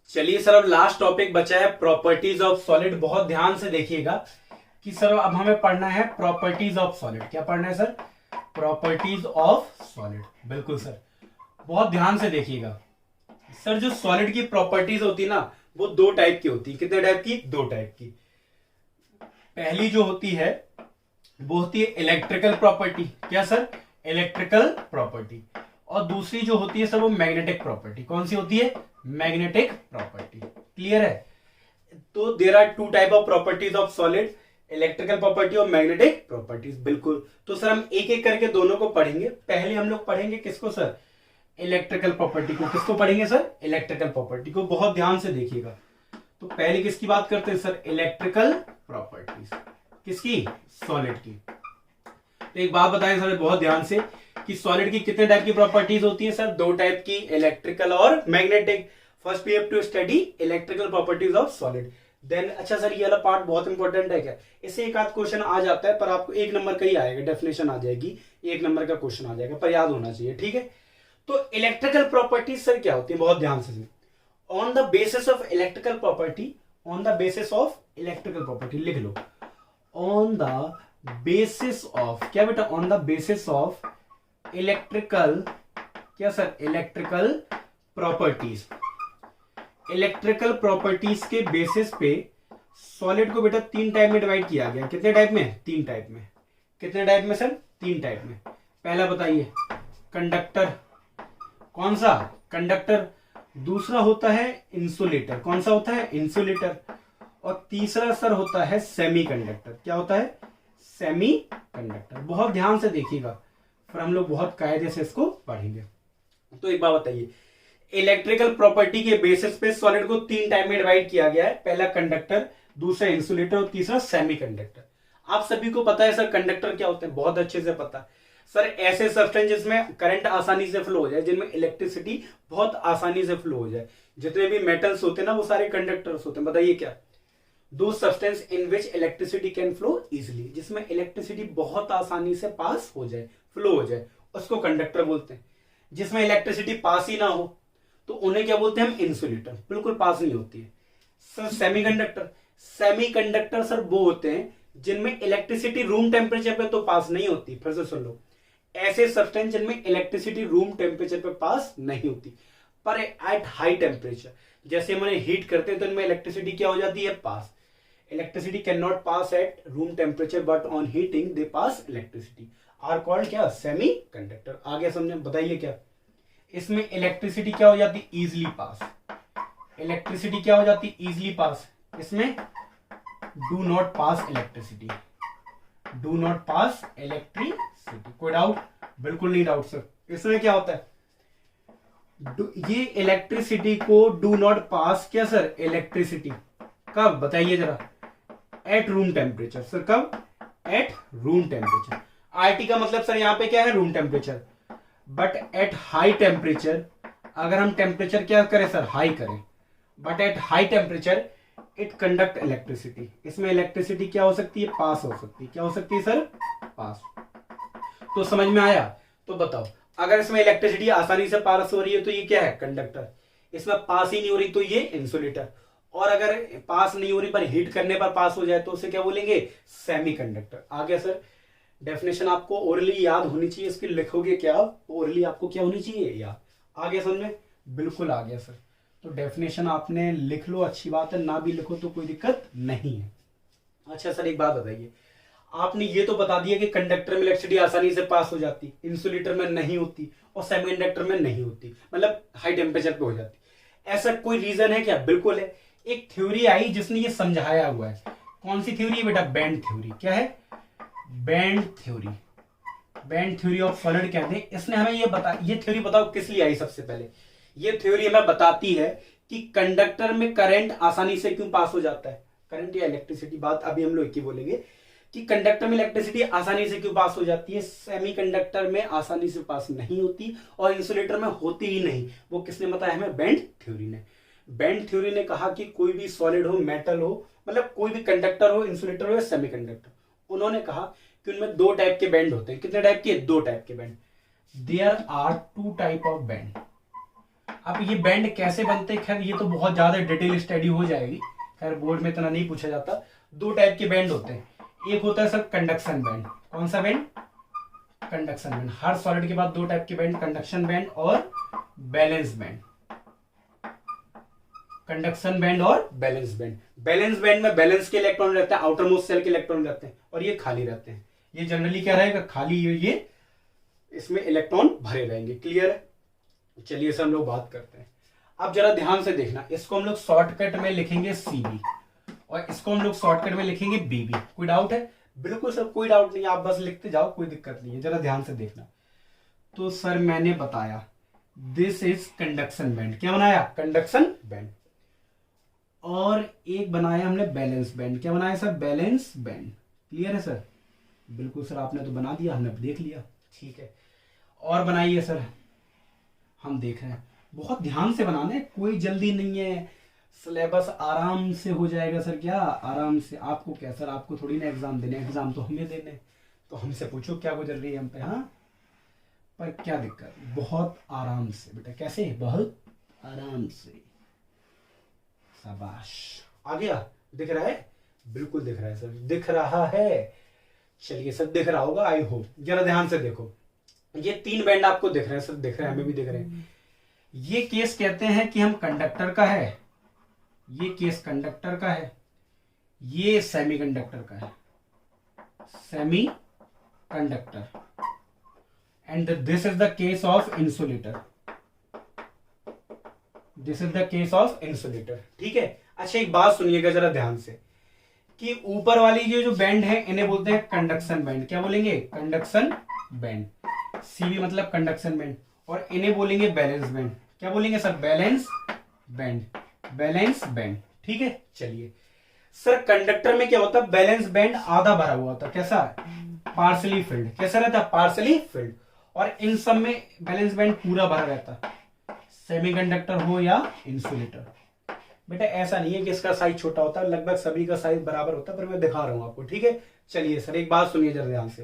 चलिए सर, अब last topic बचा है प्रॉपर्टीज ऑफ सॉलिड। बहुत ध्यान से देखिएगा कि सर अब हमें पढ़ना है प्रॉपर्टीज ऑफ सॉलिड। क्या पढ़ना है सर? Properties of solid. बिल्कुल सर, बहुत ध्यान से देखिएगा। सर जो सॉलिड की प्रॉपर्टीज होती है ना, वो दो टाइप की होती है। कितने टाइप की? दो टाइप की। पहली जो होती है वो होती है इलेक्ट्रिकल प्रॉपर्टी। क्या सर? Electrical property. और दूसरी जो होती है सर वो मैग्नेटिक प्रॉपर्टी। कौन सी होती है? Magnetic property. क्लियर है? तो there are two type of properties of solid, electrical property और मैग्नेटिक प्रॉपर्टीज। बिल्कुल। तो सर हम एक एक करके दोनों को पढ़ेंगे। पहले हम लोग पढ़ेंगे किसको सर? इलेक्ट्रिकल प्रॉपर्टी को। किसको पढ़ेंगे सर? इलेक्ट्रिकल प्रॉपर्टी को। बहुत ध्यान से देखिएगा। तो पहले किसकी बात करते हैं सर? Electrical properties. किसकी? सॉलिड की। तो एक बात बताएं सर बहुत ध्यान से कि सॉलिड की कितने टाइप की प्रॉपर्टीज होती है सर? दो टाइप की, इलेक्ट्रिकल और magnetic. First we have to study electrical properties of solid, then अच्छा सर ये वाला पार्ट बहुत इंपॉर्टेंट है क्या? इससे एक आध क्वेश्चन आ जाता है, पर आपको एक नंबर का ही आएगा, डेफिनेशन आ जाएगी, एक नंबर का क्वेश्चन आ जाएगा, पर याद होना चाहिए। ठीक है? तो इलेक्ट्रिकल प्रॉपर्टीज सर क्या होती है? बहुत ध्यान से। On the basis of electrical property, on the basis of electrical property लिख लो। ऑन द बेसिस ऑफ क्या बेटा? On the basis of electrical, क्या sir? Electrical properties. Electrical properties के बेसिस पे सॉलिड को बेटा तीन टाइप में डिवाइड किया गया। कितने टाइप में? तीन टाइप में। कितने टाइप में सर? तीन टाइप में। पहला बताइए, कंडक्टर। कौन सा? कंडक्टर। दूसरा होता है इंसुलेटर। कौन सा होता है? इंसुलेटर। और तीसरा सर होता है सेमीकंडक्टर। क्या होता है? सेमीकंडक्टर। बहुत ध्यान से देखिएगा, फिर हम लोग बहुत कायदे से इसको पढ़ेंगे। तो एक बात बताइए, इलेक्ट्रिकल प्रॉपर्टी के बेसिस पे सॉलिड को तीन टाइप में डिवाइड किया गया है। पहला कंडक्टर, दूसरा इंसुलेटर और तीसरा सेमीकंडक्टर। आप सभी को पता है सर कंडक्टर क्या होते हैं? बहुत अच्छे से पता। सर ऐसे सब्सटेंस जिसमें करंट आसानी से फ्लो हो जाए, जिनमें इलेक्ट्रिसिटी बहुत आसानी से फ्लो हो जाए। जितने भी मेटल्स होते हैं ना, वो सारे कंडक्टर्स होते हैं। बताइए क्या? दो substance in which electricity can flow easily, जिसमें इलेक्ट्रिसिटी बहुत आसानी से पास हो जाए, फ्लो हो जाए, उसको कंडक्टर बोलते हैं। जिसमें इलेक्ट्रिसिटी पास ही ना हो तो उन्हें क्या बोलते हैं हम? इंसुलेटर। बिल्कुल पास नहीं होती है। सर सेमीकंडक्टर, सेमीकंडक्टर सर वो होते हैं जिनमें इलेक्ट्रिसिटी रूम टेम्परेचर पे तो पास नहीं होती। फिर से सुन लो, ऐसे सब्सटेंस जिनमें इलेक्ट्रिसिटी रूम टेम्परेचर पे पास नहीं होती, पर एट हाई टेम्परेचर, जैसे हम उन्हें हीट करते हैं तो इनमें इलेक्ट्रिसिटी क्या हो जाती है? Pass. Electricity can not pass at room temperature, but on heating they pass electricity, are called क्या? Semiconductor. आगे समझे? बताइए क्या? इसमें इलेक्ट्रिसिटी क्या हो जाती? इजिली पास। इलेक्ट्रिसिटी क्या हो जाती? Easily pass. इसमें do not pass electricity, do not pass electricity. कोई डाउट? बिल्कुल नहीं डाउट सर। इसमें क्या होता है? ये इलेक्ट्रिसिटी को डू नॉट पास, क्या सर? इलेक्ट्रिसिटी कब? बताइए जरा। Eight room temperature. सर कब? Eight room temperature. आरटी का मतलब सर यहां पे क्या है? Room temperature. But at high temperature, अगर हम टेम्परेचर क्या करें सर? हाई करें, but at high temperature it conduct electricity. इसमें इलेक्ट्रिसिटी क्या हो सकती है? पास हो सकती है। क्या हो सकती है सर? पास। तो समझ में आया? तो बताओ, अगर इसमें इलेक्ट्रिसिटी आसानी से पास हो रही है तो ये क्या है? कंडक्टर। इसमें पास ही नहीं हो रही तो ये इंसुलेटर। और अगर पास नहीं हो रही पर हीट करने पर पास हो जाए तो उसे क्या बोलेंगे? सेमीकंडक्टर। आ गया सर? डेफिनेशन आपको ओरली याद होनी चाहिए। इसकी लिखोगे क्या? ओरली आपको क्या होनी चाहिए? याद। आ गया समझ में? बिल्कुल आ गया सर। तो डेफिनेशन आपने लिख लो, अच्छी बात है। ना भी लिखो तो कोई दिक्कत नहीं है। अच्छा सर एक बात बताइए, आपने ये तो बता दिया कि कंडक्टर में इलेक्ट्रिसिटी आसानी से पास हो जाती, इंसुलेटर में नहीं होती, और सेमीकंडक्टर में नहीं होती, मतलब हाई टेम्परेचर पे हो जाती। ऐसा कोई रीजन है क्या? बिल्कुल है। एक थ्योरी आई जिसने ये समझाया हुआ है। कौन सी थ्योरी है बेटा? Band theory. क्या है? Band theory. Band theory of solid कहते हैं। इसने हमें ये थ्योरी बताओ किस लिए आई? सबसे पहले ये थ्योरी हमें बताती है कि कंडक्टर में करंट आसानी से क्यों पास हो जाता है। करंट या इलेक्ट्रिसिटी, बात अभी हम लोग एक ही बोलेंगे कि कंडक्टर में इलेक्ट्रिसिटी आसानी से क्यों पास हो जाती है, सेमीकंडक्टर में आसानी से पास नहीं होती, और इंसुलेटर में होती ही नहीं। वो किसने बताया हमें? बैंड थ्योरी ने। बैंड थ्योरी ने कहा कि कोई भी सॉलिड हो, मेटल हो, मतलब कोई भी कंडक्टर हो, इंसुलेटर हो या सेमीकंडक्टर, उन्होंने कहा कि उनमें दो टाइप के बैंड होते हैं। कितने टाइप के? दो टाइप के band. There are two type of band. अब ये बैंड कैसे बनते हैं, खैर ये तो बहुत ज्यादा डिटेल स्टडी हो जाएगी, खैर बोर्ड में इतना नहीं पूछा जाता। दो टाइप के बैंड होते हैं, एक होता है सर कंडक्शन बैंड। कौन सा बैंड? Conduction band. हर सॉलिड के बाद दो टाइप के बैंड, कंडक्शन बैंड और बैलेंस बैंड। कंडक्शन बैंड और बैलेंस बैंड। बैलेंस बैंड में बैलेंस के इलेक्ट्रॉन रहते हैं, आउटर मोस्ट शेल के इलेक्ट्रॉन रहते हैं, और ये खाली रहते हैं। ये जनरली क्या रहेगा? खाली। ये इसमें इलेक्ट्रॉन भरे रहेंगे। क्लियर है? चलिए सर हम लोग बात करते हैं। अब जरा ध्यान से देखना, इसको हम लोग शॉर्टकट में लिखेंगे सीबी और इसको हम लोग शॉर्टकट में लिखेंगे बीबी। कोई डाउट है? बिल्कुल सर कोई डाउट नहीं, आप बस लिखते जाओ, कोई दिक्कत नहीं है। जरा ध्यान से देखना। तो सर मैंने बताया दिस इज कंडक्शन बैंड। क्या बनाया? Conduction band. और एक बनाया हमने बैलेंस बैंड। क्या बनाया सर? Balance band. क्लियर है सर? बिल्कुल सर, आपने तो बना दिया, हमने देख लिया। ठीक है, और बनाइए सर, हम देख रहे हैं। बहुत ध्यान से बनाना है, कोई जल्दी नहीं है, सिलेबस आराम से हो जाएगा सर। क्या आराम से? आपको क्या सर, आपको थोड़ी ना एग्जाम देने, एग्जाम तो हमें देने, तो हमसे पूछो क्या गुजर रही है हम पे। हाँ, पर क्या दिक्कत? बहुत आराम से बेटा। कैसे? बहुत आराम से। शाबाश। आ गया? दिख रहा है? बिल्कुल दिख रहा है सर, दिख रहा है। चलिए सर, दिख रहा होगा आई होप। जरा ध्यान से देखो, ये तीन बैंड आपको दिख रहे हैं सर, दिख रहे हैं, हमें भी दिख रहे हैं। ये केस कहते हैं कि हम कंडक्टर का है, ये केस कंडक्टर का है, ये सेमीकंडक्टर का है, semi conductor, and this is the case of insulator. This is the case of insulator. ठीक है? अच्छा एक बात सुनिएगा जरा ध्यान से, कि ऊपर वाली ये जो बैंड है इन्हें बोलते हैं कंडक्शन बैंड। क्या बोलेंगे? Conduction band. सीबी मतलब कंडक्शन बैंड। और इन्हें बोलेंगे बैलेंस बैंड। क्या बोलेंगे sir? Balance band. Valence band. ठीक है? चलिए सर, कंडक्टर में क्या होता है? बैलेंस बैंड आधा भरा हुआ होता है। कैसा? Partially filled. कैसा रहता है? Partially filled. और इन सब में बैलेंस बैंड पूरा भरा रहता है, सेमीकंडक्टर हो या इंसुलेटर। बेटा ऐसा नहीं है कि इसका साइज छोटा होता है, लगभग सभी का साइज बराबर होता है, पर मैं दिखा रहा हूं आपको। ठीक है? चलिए सर एक बात सुनिए जरा ध्यान से,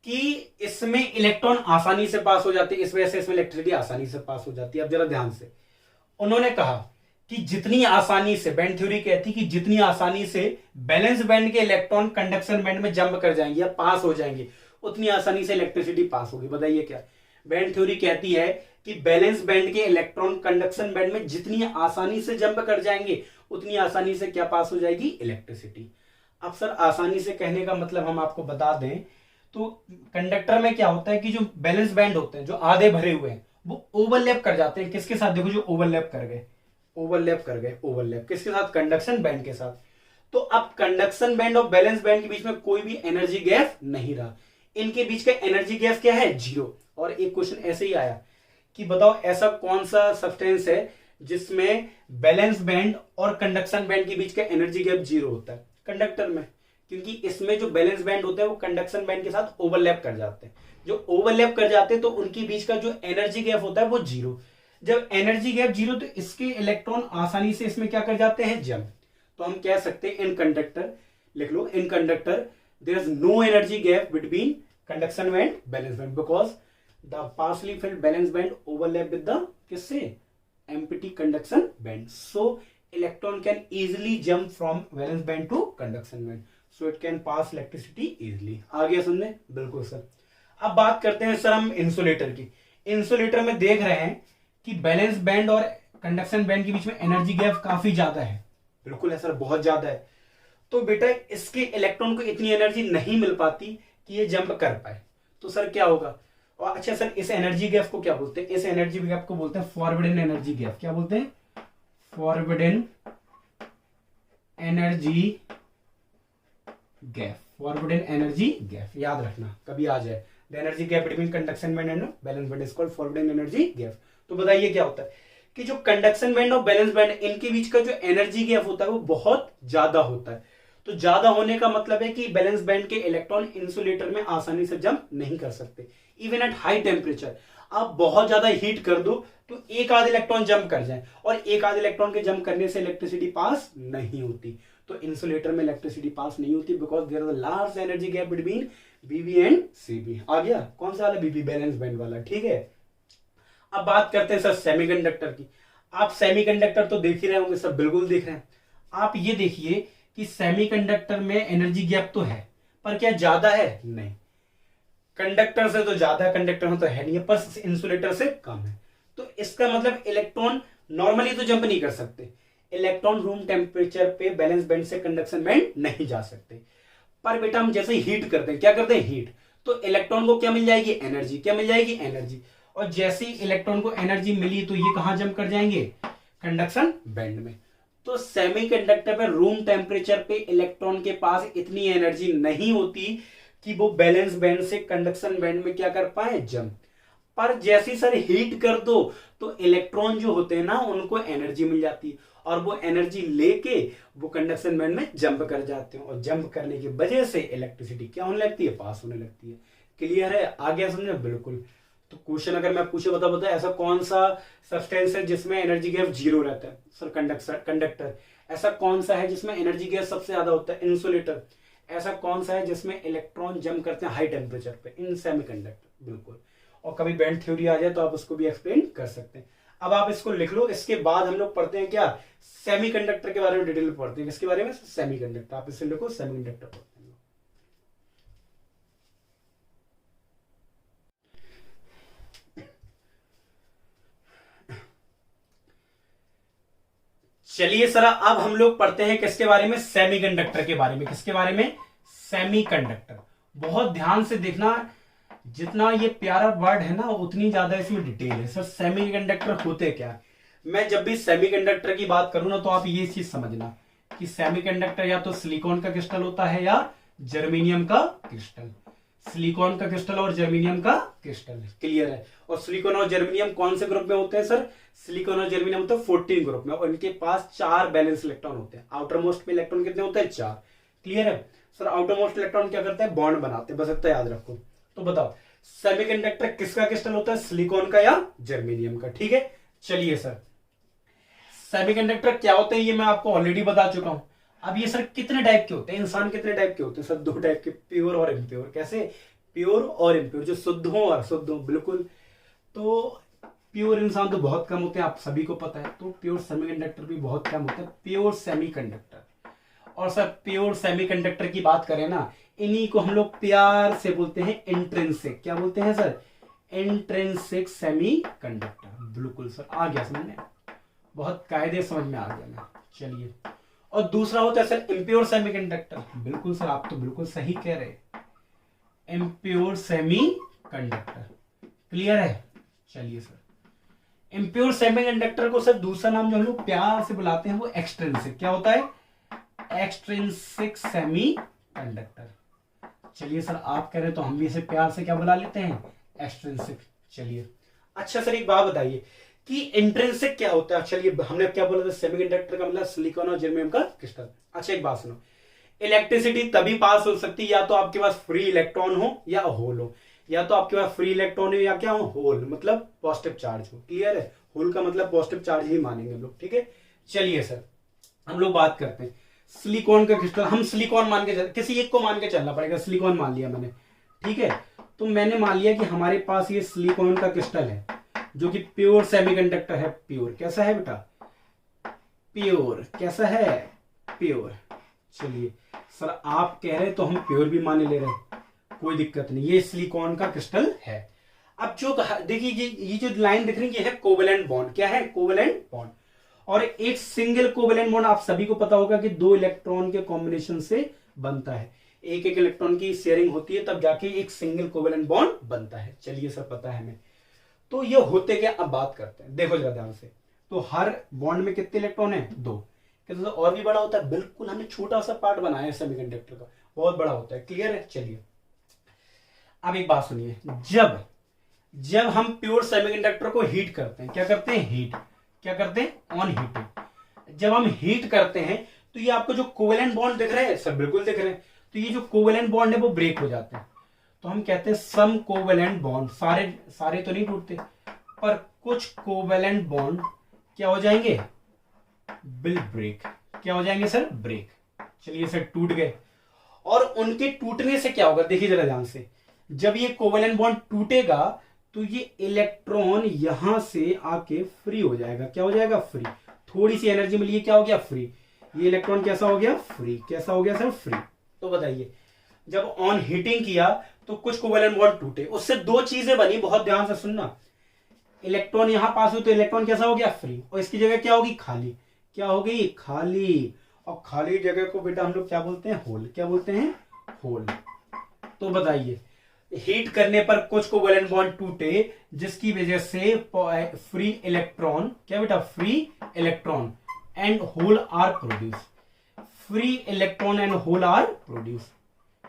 कि इसमें इलेक्ट्रॉन आसानी से पास हो जाते हैं, इस वजह से इसमें इलेक्ट्रिसिटी आसानी से पास हो जाती है। अब जरा ध्यान से, उन्होंने कहा कि जितनी आसानी से, बैंड थ्योरी कहती कि जितनी आसानी से बैलेंस बैंड के इलेक्ट्रॉन कंडक्शन बैंड में जंप कर जाएंगे या पास हो जाएंगे, उतनी आसानी से इलेक्ट्रिसिटी पास होगी। बताइए क्या? बैंड थ्योरी कहती है कि बैलेंस बैंड के इलेक्ट्रॉन कंडक्शन बैंड में जितनी आसानी से जंप कर जाएंगे, उतनी आसानी से क्या पास हो जाएगी? इलेक्ट्रिसिटी। अब सर आसानी से कहने का मतलब हम आपको बता दें, तो कंडक्टर में क्या होता है कि जो बैलेंस बैंड होते हैं, जो आधे भरे हुए हैं, वो ओवरलैप कर जाते हैं। किसके साथ? देखो, जो ओवरलैप कर गए, ओवरलैप कर गए। ओवरलैप किसके साथ? कंडक्शन बैंड के साथ। तो अब कंडक्शन बैंड और बैलेंस बैंड के बीच में कोई भी एनर्जी गैप नहीं रहा, इनके बीच का एनर्जी गैप क्या है? जीरो। और एक क्वेश्चन ऐसे ही आया कि बताओ ऐसा कौन सा सब्सटेंस है जिसमें बैलेंस बैंड और कंडक्शन बैंड के बीच का एनर्जी गैप जीरो होता है? कंडक्टर में, क्योंकि इसमें जो बैलेंस बैंड होते हैं वो कंडक्शन बैंड के साथ ओवरलैप कर जाते हैं। जो ओवरलैप कर जाते हैं तो उनके बीच का जो एनर्जी गैप होता है वो जीरो। जब एनर्जी गैप जीरो, तो इसके इलेक्ट्रॉन आसानी से इसमें क्या कर जाते हैं? जंप। तो हम कह सकते हैं इन कंडक्टर, लिख लो, in conductor there is no energy gap between conduction band valence band, because the partially filled valence band overlap with the किससे? empty conduction band, so electron can easily jump from valence band to conduction band, so it can pass electricity easily। आ गया समझे? बिल्कुल sir. अब बात करते हैं sir हम insulator की। इंसुलेटर में देख रहे हैं कि बैलेंस बैंड और कंडक्शन बैंड के बीच में एनर्जी गैप काफी ज्यादा है। बिल्कुल है सर, बहुत ज्यादा है। तो बेटा इसके इलेक्ट्रॉन को इतनी एनर्जी नहीं मिल पाती कि ये जंप कर पाए। तो सर क्या होगा? और अच्छा सर, इस एनर्जी गैप को क्या बोलते हैं? इस एनर्जी गैप को बोलते हैं फॉरबिडन एनर्जी गैप। क्या बोलते हैं? Forbidden energy gap. Forbidden energy gap याद रखना, कभी आ जाए। The energy gap between conduction band and balance band is called forbidden energy gap. तो बताइए क्या होता है कि जो कंडक्शन बैंड और बैलेंस बैंड, इनके बीच का जो एनर्जी गैप होता है वो बहुत ज्यादा होता है। तो ज्यादा होने का मतलब है कि बैलेंस बैंड के इलेक्ट्रॉन इंसुलेटर में आसानी से जंप नहीं कर सकते। इवन एट हाई टेम्परेचर, आप बहुत ज्यादा हीट कर दो तो एक आध इलेक्ट्रॉन जंप कर जाए, और एक आध इलेक्ट्रॉन के जंप करने से इलेक्ट्रिसिटी पास नहीं होती। तो इंसुलेटर में इलेक्ट्रिसिटी पास नहीं होती because there is a large energy gap between BB and CB. आ गया? कौन सा वाला? बीबी, बैलेंस बैंड वाला। ठीक है? अब बात करते हैं सर सेमीकंडक्टर की। आप सेमीकंडक्टर तो देख ही रहे होंगे सर, बिल्कुल देख रहे हैं। आप ये देखिए कि सेमीकंडक्टर में एनर्जी गैप तो है, पर क्या ज्यादा है? नहीं, कंडक्टर से तो ज्यादा कंडक्टर में तो है नहीं, पर इंसुलेटर से कम है। तो इसका मतलब इलेक्ट्रॉन नॉर्मली तो जंप नहीं कर सकते, इलेक्ट्रॉन रूम टेम्परेचर पे बैलेंस बैंड से कंडक्शन बैंड नहीं जा सकते। पर बेटा हम जैसे हीट करते हैं, क्या करते हैं? हीट, तो इलेक्ट्रॉन को क्या मिल जाएगी? एनर्जी। क्या मिल जाएगी? एनर्जी। और जैसे ही इलेक्ट्रॉन को एनर्जी मिली तो ये कहां जंप कर जाएंगे? कंडक्शन बैंड में। तो सेमीकंडक्टर पे रूम टेम्परेचर पे इलेक्ट्रॉन के पास इतनी एनर्जी नहीं होती कि वो बैलेंस बैंड से कंडक्शन बैंड में क्या कर पाए? जंप। पर जैसे सर हीट कर दो तो इलेक्ट्रॉन जो होते हैं ना, उनको एनर्जी मिल जाती है और वो एनर्जी लेके वो कंडक्शन बैंड में जंप कर जाते हैं, और जंप करने की वजह से इलेक्ट्रिसिटी क्या होने लगती है? पास होने लगती है। क्लियर है? आ गया समझे? बिल्कुल। तो क्वेश्चन अगर मैं पूछे, बता ऐसा कौन सा सब्सटेंस है जिसमें एनर्जी गैप जीरो रहता है? Sir conductor. ऐसा कौन सा है जिसमें एनर्जी गैप सबसे ज्यादा होता है? इंसुलेटर। ऐसा कौन सा है जिसमें इलेक्ट्रॉन जंप करते हैं हाई टेम्परेचर पे? इन सेमीकंडक्टर। बिल्कुल। और कभी बैंड थ्योरी आ जाए तो आप उसको भी एक्सप्लेन कर सकते हैं। अब आप इसको लिख लो। इसके बाद हम लोग पढ़ते हैं क्या? सेमीकंडक्टर के बारे में डिटेल में पढ़ते हैं। किसके बारे में? सेमीकंडक्टर। आप इससे लिखो सेमीकंडक्टर पढ़ते हैं। चलिए सर, अब हम लोग पढ़ते हैं किसके बारे में? सेमीकंडक्टर के बारे में। किसके बारे में? सेमीकंडक्टर। बहुत ध्यान से देखना, जितना ये प्यारा वर्ड है ना उतनी ज्यादा इसमें डिटेल है। सर सेमीकंडक्टर होते क्या है? मैं जब भी सेमीकंडक्टर की बात करूं ना, तो आप ये चीज समझना कि सेमीकंडक्टर या तो सिलिकॉन का क्रिस्टल होता है या जर्मेनियम का क्रिस्टल। सिलिकॉन का क्रिस्टल और जर्मेनियम का क्रिस्टल। क्लियर है? और सिलिकॉन और जर्मेनियम कौन से ग्रुप में होते हैं सर? सिलिकॉन और जर्मेनियम होते हैं 14 ग्रुप में, और इनके पास 4 बैलेंस इलेक्ट्रॉन होते हैं। आउटर मोस्ट में इलेक्ट्रॉन कितने होते हैं? 4। क्लियर है? सर आउटर मोस्ट इलेक्ट्रॉन क्या करते हैं? बॉन्ड बनाते हैं, बस इतना याद रखो। तो बताओ सेमीकंडक्टर किसका क्रिस्टल होता है? सिलिकॉन का या जर्मेनियम का? ठीक है। चलिए सर, सेमीकंडक्टर क्या होते हैं ये मैं आपको ऑलरेडी बता चुका हूं। अब ये सर कितने टाइप के होते हैं? इंसान कितने टाइप के होते हैं? सर 2 टाइप के, प्योर और इम्प्योर। कैसे? प्योर और इम्प्योर, जो शुद्ध हो और अशुद्ध हो। बिल्कुल। तो प्योर इंसान तो बहुत कम होते हैं, आप सभी को पता है। तो प्योर सेमीकंडक्टर भी बहुत कम होते हैं, प्योर सेमीकंडक्टर। और सर प्योर सेमीकंडक्टर की बात करें ना, इन्हीं को हम लोग प्यार से बोलते हैं इंट्रिंसिक। क्या बोलते हैं सर? Intrinsic semiconductor. बिल्कुल सर, आ गया समझ में, बहुत कायदे समझ में आ गया ना। चलिए, और दूसरा होता है सर इम्प्योर सेमीकंडक्टर। बिल्कुल सर, आप तो बिल्कुल सही कह रहे हैं, इम्प्योर सेमीकंडक्टर। क्लियर है? चलिए सर, इम्प्योर सेमीकंडक्टर को सर दूसरा नाम जो हम लोग प्यार से बुलाते हैं वो एक्सट्रिंसिक। क्या होता है? Extrinsic semiconductor. चलिए सर, आप कह रहे तो हम भी इसे प्यार से क्या बुला लेते हैं? एक्सट्रिंसिक। चलिए, अच्छा सर एक बात बताइए कि इंट्रिंसिक क्या होता है? चलिए, हमने क्या बोला था? सेमीकंडक्टर का मतलब सिलिकॉन और जर्मेनियम का क्रिस्टल। अच्छा एक बात सुनो, इलेक्ट्रिसिटी तभी पास हो सकती है या तो आपके पास फ्री इलेक्ट्रॉन हो या होल हो। या तो आपके पास फ्री इलेक्ट्रॉन हो या क्या हो? होल, मतलब पॉजिटिव चार्ज हो। क्लियर है? होल का मतलब पॉजिटिव चार्ज ही मानेंगे हम लोग। ठीक है। चलिए सर, हम लोग बात करते हैं सिलिकॉन का क्रिस्टल। हम सिलिकॉन मान के किसी एक को मान के चलना पड़ेगा। सिलिकॉन मान लिया मैंने, ठीक है। तो मैंने मान लिया कि हमारे पास ये सिलिकॉन का क्रिस्टल है जो कि प्योर सेमीकंडक्टर है। प्योर कैसा है बेटा? प्योर कैसा है? प्योर। चलिए सर, आप कह रहे तो हम प्योर भी मान ले रहे हैं, कोई दिक्कत नहीं, ये सिलिकॉन का क्रिस्टल है। अब जो देखिए ये जो लाइन दिख रही है, ये है कोवेलेंट बॉन्ड। क्या है? Covalent bond. और एक सिंगल कोवेलेंट बॉन्ड आप सभी को पता होगा कि 2 इलेक्ट्रॉन के कॉम्बिनेशन से बनता है। एक एक इलेक्ट्रॉन की शेयरिंग होती है, तब जाके एक सिंगल कोवेलेंट बॉन्ड बनता है। चलिए सर, पता है हमें। तो ये होते क्या, अब बात करते हैं। देखो जरा ध्यान से, तो हर बॉन्ड में कितने इलेक्ट्रॉन है? 2। क्या तो और भी बड़ा होता है? बिल्कुल, हमने छोटा सा पार्ट बनाया है सेमीकंडक्टर का, बहुत बड़ा होता है। क्लियर है? चलिए, अब एक बात सुनिए, जब हम प्योर सेमीकंडक्टर को हीट करते हैं, क्या करते हैं? हीट। क्या करते हैं? On heating. जब हम हीट करते हैं तो ये आपको जो कोवेलेंट बॉन्ड दिख रहे हैं सर, बिल्कुल दिख रहे हैं, तो ये जो कोवेलेंट बॉन्ड है वो ब्रेक हो जाते हैं। तो हम कहते हैं सम कोवेलेंट बॉन्ड, सारे तो नहीं टूटते, पर कुछ कोवेलेंट बॉन्ड क्या हो जाएंगे? Will break. क्या हो जाएंगे सर? ब्रेक। चलिए सर, टूट गए। और उनके टूटने से क्या होगा? देखिए जरा ध्यान से, जब ये कोवेलेंट बॉन्ड टूटेगा तो ये इलेक्ट्रॉन यहां से आके फ्री हो जाएगा। क्या हो जाएगा? फ्री। थोड़ी सी एनर्जी मिली है, क्या हो गया? फ्री। ये इलेक्ट्रॉन कैसा हो गया? फ्री। कैसा हो गया सर? फ्री। तो बताइए, जब ऑन हीटिंग किया तो कुछ कोवेलेंट बॉन्ड टूटे, उससे दो चीजें बनी, बहुत ध्यान से सुनना। इलेक्ट्रॉन यहां पास हुई तो इलेक्ट्रॉन कैसा हो गया? फ्री। और इसकी जगह क्या होगी? खाली। क्या हो गई? खाली। और खाली जगह को बेटा हम लोग क्या बोलते हैं? होल। क्या बोलते हैं? होल। तो बताइए, हीट करने पर कुछ कोवेलेंट बॉन्ड टूटे, जिसकी वजह से फ्री इलेक्ट्रॉन, क्या बेटा? Free electron and hole are produce. Free electron and hole are produce.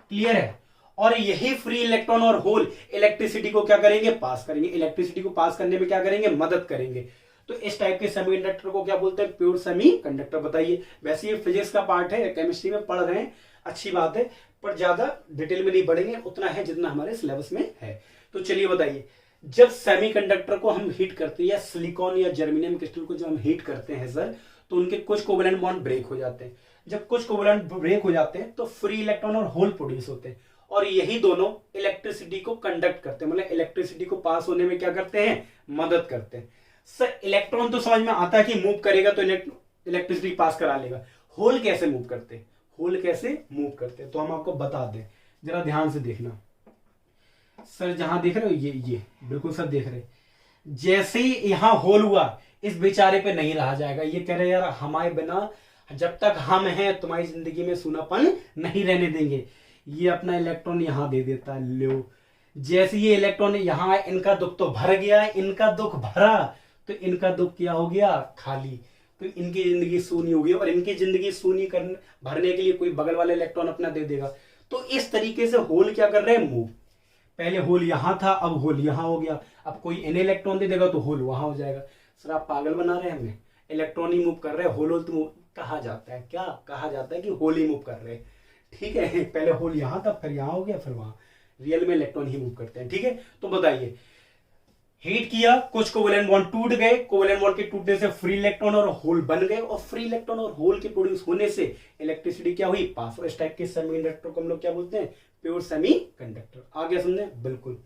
Clear है? और यही फ्री इलेक्ट्रॉन और होल इलेक्ट्रिसिटी को क्या करेंगे? पास करेंगे। इलेक्ट्रिसिटी को पास करने में क्या करेंगे? मदद करेंगे। तो इस टाइप के सेमीकंडक्टर को क्या बोलते हैं? Pure semiconductor. बताइए, वैसे ये फिजिक्स का पार्ट है, केमिस्ट्री में पढ़ रहे हैं, अच्छी बात है, पर ज्यादा डिटेल में नहीं बढ़ेंगे, उतना है जितना हमारे सिलेबस में है। तो चलिए बताइए, जब सेमीकंडक्टर को हम हीट करते हैं, या सिलिकॉन या जर्मेनियम क्रिस्टल को जब हम हीट करते हैं सर, तो उनके कुछ कोवेलेंट बॉन्ड ब्रेक हो जाते हैं। जब कुछ कोवेलेंट ब्रेक हो जाते हैं तो फ्री इलेक्ट्रॉन और होल प्रोड्यूस होते हैं, और यही दोनों इलेक्ट्रिसिटी को कंडक्ट करते हैं, मतलब इलेक्ट्रिसिटी को पास होने में क्या करते हैं? मदद करते हैं। सर इलेक्ट्रॉन तो समझ में आता है कि मूव करेगा तो इलेक्ट्रिसिटी पास करा लेगा। होल कैसे मूव करते हैं? होल कैसे मूव करते हैं तो हम आपको बता दें, जरा ध्यान से देखना। सर जहां देख रहे हो ये बिल्कुल सर देख रहे, जैसे ही यहां होल हुआ, इस बेचारे पे नहीं रहा जाएगा। ये कह रहे यार हमारे बिना जब तक हम हैं तुम्हारी जिंदगी में सूनापन नहीं रहने देंगे। ये अपना इलेक्ट्रॉन यहां दे देता है, लो। जैसे ये इलेक्ट्रॉन यहां आए, इनका दुख तो भर गया, इनका दुख भरा तो इनका दुख क्या हो गया? खाली। तो इनकी जिंदगी सूनी हो गई, और इनकी जिंदगी सूनी करने भरने के लिए कोई बगल वाला इलेक्ट्रॉन अपना दे देगा। तो इस तरीके से होल क्या कर रहे हैं? मूव। पहले होल यहां था, अब होल यहां हो गया। अब कोई इन्हें इलेक्ट्रॉन दे देगा तो होल वहां हो जाएगा। सर आप पागल बना रहे हैं हमें, इलेक्ट्रॉन ही मूव कर रहे हैं, होल तो कहा जाता है। क्या कहा जाता है? कि होल ही मूव कर रहे हैं। ठीक है, पहले होल यहां था, फिर यहां हो गया, फिर वहां। रियल में इलेक्ट्रॉन ही मूव करते हैं। ठीक है, तो बताइए, हीट किया, कुछ कोवेलेंट बॉन्ड टूट गए, कोवेलेंट बॉन्ड के टूटने से फ्री इलेक्ट्रॉन और होल बन गए, और फ्री इलेक्ट्रॉन और होल के प्रोड्यूस होने से इलेक्ट्रिसिटी क्या हुई? पास। और इस टाइप के सेमीकंडक्टर को हम लोग क्या बोलते हैं? Pure semiconductor. आगे समझे? बिल्कुल।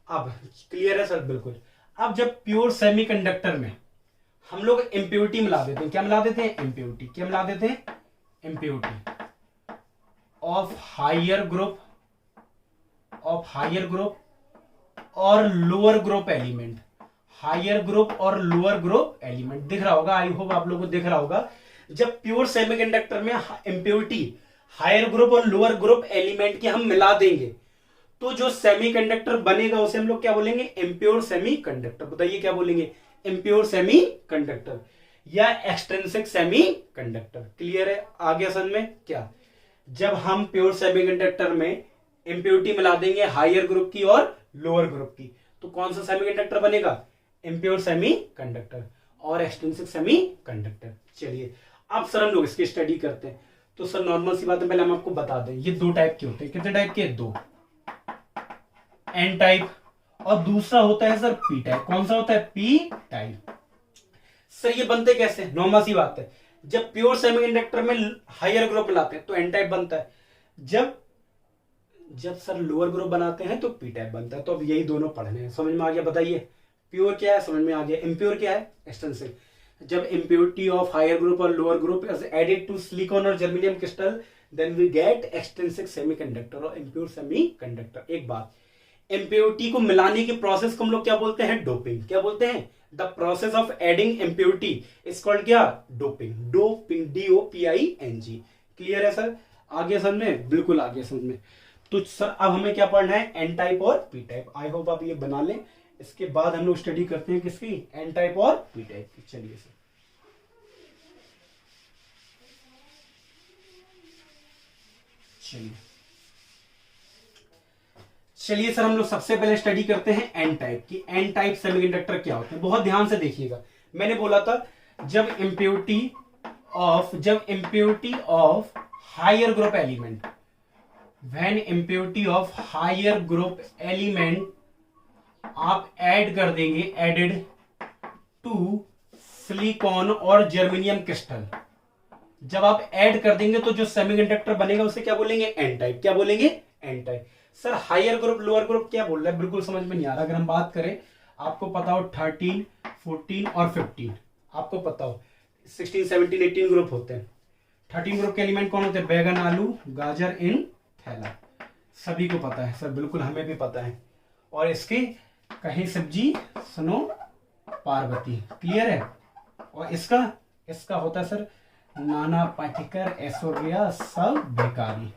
अब क्लियर है सर? बिल्कुल। अब जब प्योर सेमीकंडक्टर में हम लोग इम्प्योरिटी मिला देते हैं, क्या मिला देते हैं? इम्प्योरिटी। क्या मिला देते हैं? इम्प्योरिटी ऑफ हायर ग्रुप और lower group element. Higher group और लोअर ग्रुप एलिमेंट दिख रहा होगा, आई होप आप लोगों को दिख रहा होगा। जब प्योर सेमीकंडक्टर में इम्प्योरिटी हायर ग्रुप और लोअर ग्रुप एलिमेंट की हम मिला देंगे, तो जो सेमीकंडक्टर बनेगा उसे हम लोग क्या बोलेंगे? Impure semiconductor. बताइए क्या बोलेंगे? इम्प्योर सेमीकंडक्टर या एक्सट्रिंसिक सेमीकंडक्टर। क्लियर है? आगे समझ में? क्या, जब हम प्योर सेमीकंडक्टर में इम्प्योरिटी मिला देंगे हायर ग्रुप की और लोअर ग्रुप की, तो कौन सा सेमीकंडक्टर बनेगा? इम्प्योर सेमीकंडक्टर और एक्सट्रिंसिक सेमीकंडक्टर। चलिए अब सर हम लोग इसकी स्टडी करते हैं। तो सर नॉर्मल सी बात है, पहले हम आपको बता दें, ये दो टाइप के होते हैं। कितने टाइप के? दो। एन टाइप और दूसरा होता है सर पी टाइप। कौन सा होता है? P type. सर ये बनते कैसे? नॉर्मल सी बात है, जब प्योर सेमीकंडक्टर में हायर ग्रुप मिलाते हैं तो एन टाइप बनता है, जब सर लोअर ग्रुप बनाते हैं तो पी टाइप बनता है। तो अब यही दोनों पढ़ने हैं। समझ में आ गया? बताइए, प्योर क्या है? समझ में आ गया। इम्प्योर क्या है? एक्सटेंसिव। जब इम्प्योरिटी ऑफ हायर ग्रुप और lower group is added to silicon और germanium crystal, then we get extensive semiconductor और इम्प्योर सेमीकंडक्टर। एक बात, इम्प्योरिटी को मिलाने की प्रोसेस को हम लोग क्या बोलते हैं? डोपिंग। क्या बोलते हैं? The process of adding impurity is called क्या? डोपिंग। Doping, DOPING। क्लियर है सर? आगे समझ में? बिल्कुल आगे समझ में। तो सर अब हमें क्या पढ़ना है? एन टाइप और पी टाइप। आई होप आप ये बना लें, इसके बाद हम लोग स्टडी करते हैं किसकी? एन टाइप और पी टाइप की। चलिए सर, चलिए सर हम लोग सबसे पहले स्टडी करते हैं एन टाइप की। एन टाइप सेमीकंडक्टर क्या होते हैं? बहुत ध्यान से देखिएगा। मैंने बोला था जब impurity of higher group element, when impurity of higher group element आप ऐड कर देंगे, एडेड टू सिलिकॉन और जर्मेनियम क्रिस्टल, जब आप ऐड कर देंगे तो जो सेमीकंडक्टर बनेगा उसे क्या बोलेंगे? N type. क्या बोलेंगे? N type. Sir higher group lower group क्या बोल रहा है, बिल्कुल समझ में नहीं आ रहा। अगर हम बात करें, आपको पता हो 13, 14 और 15, आपको पता हो 16, 17, 18 ग्रुप होते हैं। 13 ग्रुप के एलिमेंट कौन होते हैं? बैगन, आलू, गाजर इन थैला, सभी को पता है सर, बिल्कुल हमें भी पता है। और इसके कहीं सब्जी सुनो पार्वती, क्लियर है। और इसका होता है सर नाना पाटेकर, ऐश्वर्या सब बेकारी।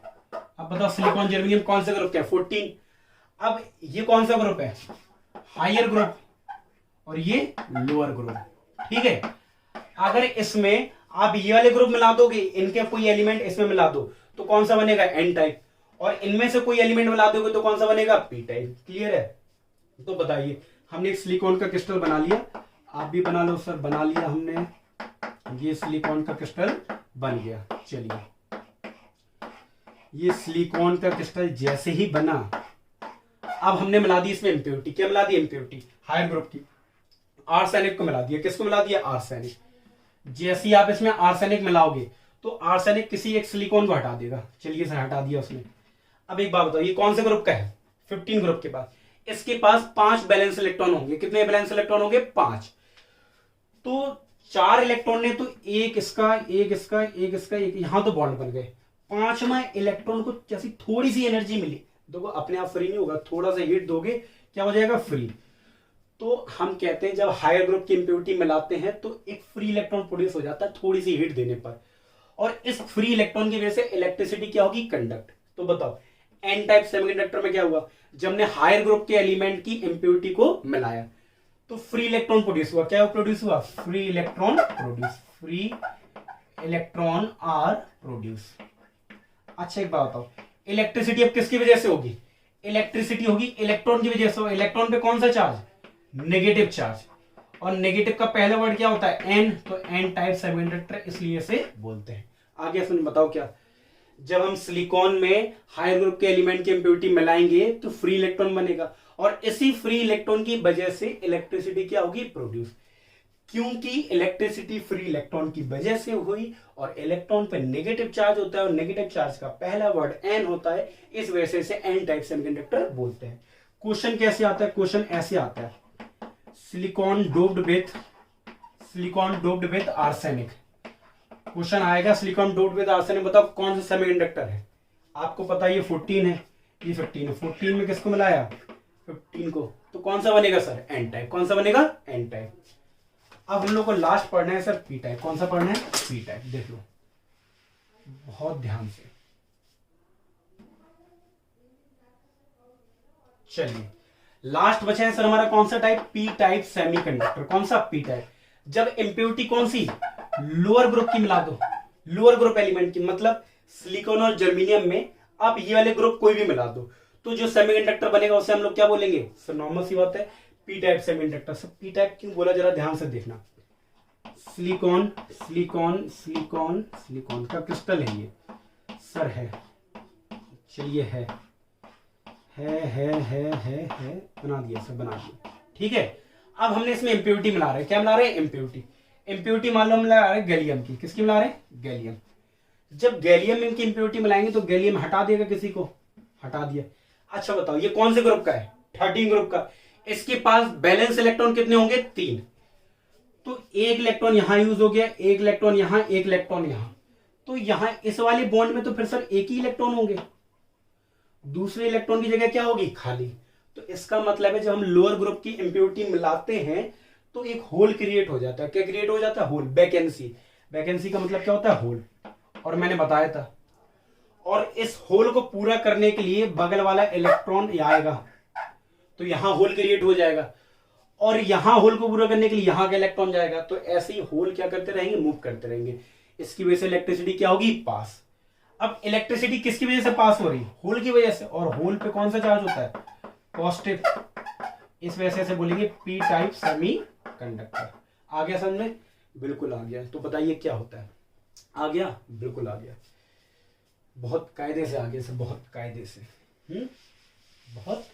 अब बताओ सिलिकॉन जर्मेनियम कौन सा ग्रुप है? 14। अब ये कौन सा ग्रुप है? हायर ग्रुप, और ये लोअर ग्रुप, ठीक है। अगर इसमें आप ये वाले ग्रुप मिला दोगे, इनके कोई एलिमेंट इसमें मिला दो तो कौन सा बनेगा? N type. और इनमें से कोई एलिमेंट मिला दोगे तो कौन सा बनेगा? पी टाइप, क्लियर है। तो बताइए, हमने एक सिलिकॉन का क्रिस्टल बना लिया, आप भी बना लो सर, बना लिया हमने, ये सिलिकॉन का क्रिस्टल बन गया। चलिए, ये सिलिकॉन का क्रिस्टल जैसे ही बना, अब हमने मिला दी इसमें इम्प्योरिटी। क्या मिला दी? इम्प्योरिटी हायर ग्रुप की, आर्सेनिक को मिला दिया। किसको मिला दिया? आर्सेनिक। जैसे ही आप इसमें आर्सेनिक मिलाओगे तो आर्सेनिक किसी एक सिलिकॉन को हटा देगा। चलिए सर, हटा दिया उसने। अब एक बात बताओ, ये कौन से ग्रुप का है? 15 ग्रुप के पास। इसके पास 5 बैलेंस इलेक्ट्रॉन होंगे। कितने बैलेंस इलेक्ट्रॉन होंगे? 5। तो 4 इलेक्ट्रॉन ने तो एक इसका, एक इसका, एक इसका, एक यहां तो बॉन्ड बन गए। 5वां इलेक्ट्रॉन को जैसी थोड़ी सी एनर्जी मिली, देखो अपने आप फ्री नहीं होगा, थोड़ा सा हीट दोगे क्या हो जाएगा? फ्री। तो हम कहते हैं जब हायर ग्रुप की इंप्योरिटी मिलाते हैं तो एक फ्री इलेक्ट्रॉन प्रोड्यूस हो जाता है थोड़ी सी हीट देने पर, और इस फ्री इलेक्ट्रॉन की वजह से इलेक्ट्रिसिटी क्या होगी? कंडक्ट। तो बताओ एन टाइप सेमीकंडक्टर में क्या हुआ? जब हमने हायर ग्रुप के एलिमेंट की इंप्योरिटी को मिलाया तो फ्री इलेक्ट्रॉन प्रोड्यूस हुआ। क्या प्रोड्यूस हुआ? Free electron produce, free electron are produce. अच्छा एक बात बताओ, इलेक्ट्रिसिटी अब किसकी वजह से होगी? इलेक्ट्रिसिटी होगी इलेक्ट्रॉन की वजह से। इलेक्ट्रॉन पे कौन सा चार्ज? Negative charge. और नेगेटिव का पहला वर्ड क्या होता है? एन। तो एन टाइप सेमीकंडक्टर इसलिए से बोलते हैं। आगे सुन, बताओ क्या? जब हम सिलिकॉन में हायर ग्रुप के एलिमेंट की इंप्योरिटी मिलाएंगे तो फ्री इलेक्ट्रॉन बनेगा, और इसी फ्री इलेक्ट्रॉन की वजह से इलेक्ट्रिसिटी क्या होगी? प्रोड्यूस। क्योंकि इलेक्ट्रिसिटी फ्री इलेक्ट्रॉन की वजह से हुई, और इलेक्ट्रॉन पे नेगेटिव चार्ज होता है, और नेगेटिव चार्ज का पहला वर्ड एन होता है, इस वजह से एन टाइप सेमीकंडक्टर बोलते हैं। क्वेश्चन कैसे आता है? क्वेश्चन ऐसे आता है, silicon doped with arsenic. Question आएगा सिलिकॉन डोप्ड विथ आर्सेनिक, बताओ कौन सा सेमीकंडक्टर है? आपको पता है ये 14 है, ये 15 है। 14 में किसको मिलाया? 15 को। तो कौन सा बनेगा सर? N type. कौन सा बनेगा? N type. अब हम लोग को लास्ट पढ़ना है सर पी टाइप। कौन सा पढ़ना है? P type. देख लो बहुत ध्यान से। चलिए, लास्ट बचा है सर हमारा कौन सा टाइप? P type semiconductor. कौन सा? P type. जब इंप्योरिटी कौन सी? लोअर ग्रुप की मिला दो, लोअर ग्रुप एलिमेंट की, मतलब सिलिकॉन और जर्मेनियम में आप ये वाले ग्रुप कोई भी मिला दो तो जो सेमीकंडक्टर बनेगा उसे हम लोग क्या बोलेंगे? सर नॉर्मल सी बात है, पी टाइप सेमीकंडक्टर। सब पी टाइप क्यों बोला, जरा ध्यान से देखना। सिलिकॉन सिलिकॉन सिलिकॉन सिलिकॉन का क्रिस्टल है ये सर, है। चलिए है बना दिया सर, बना दिया, ठीक है। अब हमने इसमें इंप्योरिटी मिला रहे हैं। क्या मिला रहे हैं? इंप्योरिटी। इंप्योरिटी मान लो मिला रहे हैं गैलियम की। किसकी मिला रहे हैं? गैलियम। जब गैलियम में इनकी इंप्योरिटी मिलाएंगे तो गैलियम हटा देगा किसी को, हटा दिया। अच्छा बताओ ये कौन से ग्रुप का है? 13 ग्रुप का। इसके पास बैलेंस इलेक्ट्रॉन कितने होंगे? 3। तो एक इलेक्ट्रॉन यहां यूज हो गया, एक इलेक्ट्रॉन यहां, एक इलेक्ट्रॉन यहां। तो यहां इस वाले बॉन्ड में तो फिर सर एक ही इलेक्ट्रॉन होंगे, दूसरे इलेक्ट्रॉन की जगह क्या होगी? खाली। तो इसका मतलब है जब हम लोअर ग्रुप की इंप्योरिटी मिलाते हैं तो एक होल क्रिएट हो जाता है। क्या क्रिएट हो जाता है? Whole, vacancy. वैकेंसी का मतलब क्या होता है? होल। और मैंने बताया था, और इस होल को पूरा करने के लिए बगल वाला इलेक्ट्रॉन आएगा तो यहां होल क्रिएट हो जाएगा, और यहां होल को पूरा करने के लिए यहां का इलेक्ट्रॉन जाएगा। तो ऐसे ही होल क्या करते रहेंगे? मूव करते रहेंगे। इसकी वजह से इलेक्ट्रिसिटी क्या होगी? पास। अब इलेक्ट्रिसिटी किसकी वजह से पास हो रही? होल की वजह से। और होल पे कौन सा चार्ज होता है? पॉजिटिव। इस वजह से बोलेंगे पी टाइप सेमी कंडक्टर। आ गया समझ में? बिल्कुल आ गया। तो बताइए क्या होता है? आ गया? बिल्कुल आ गया। बहुत कायदे से आ गया सर, बहुत कायदे से, बहुत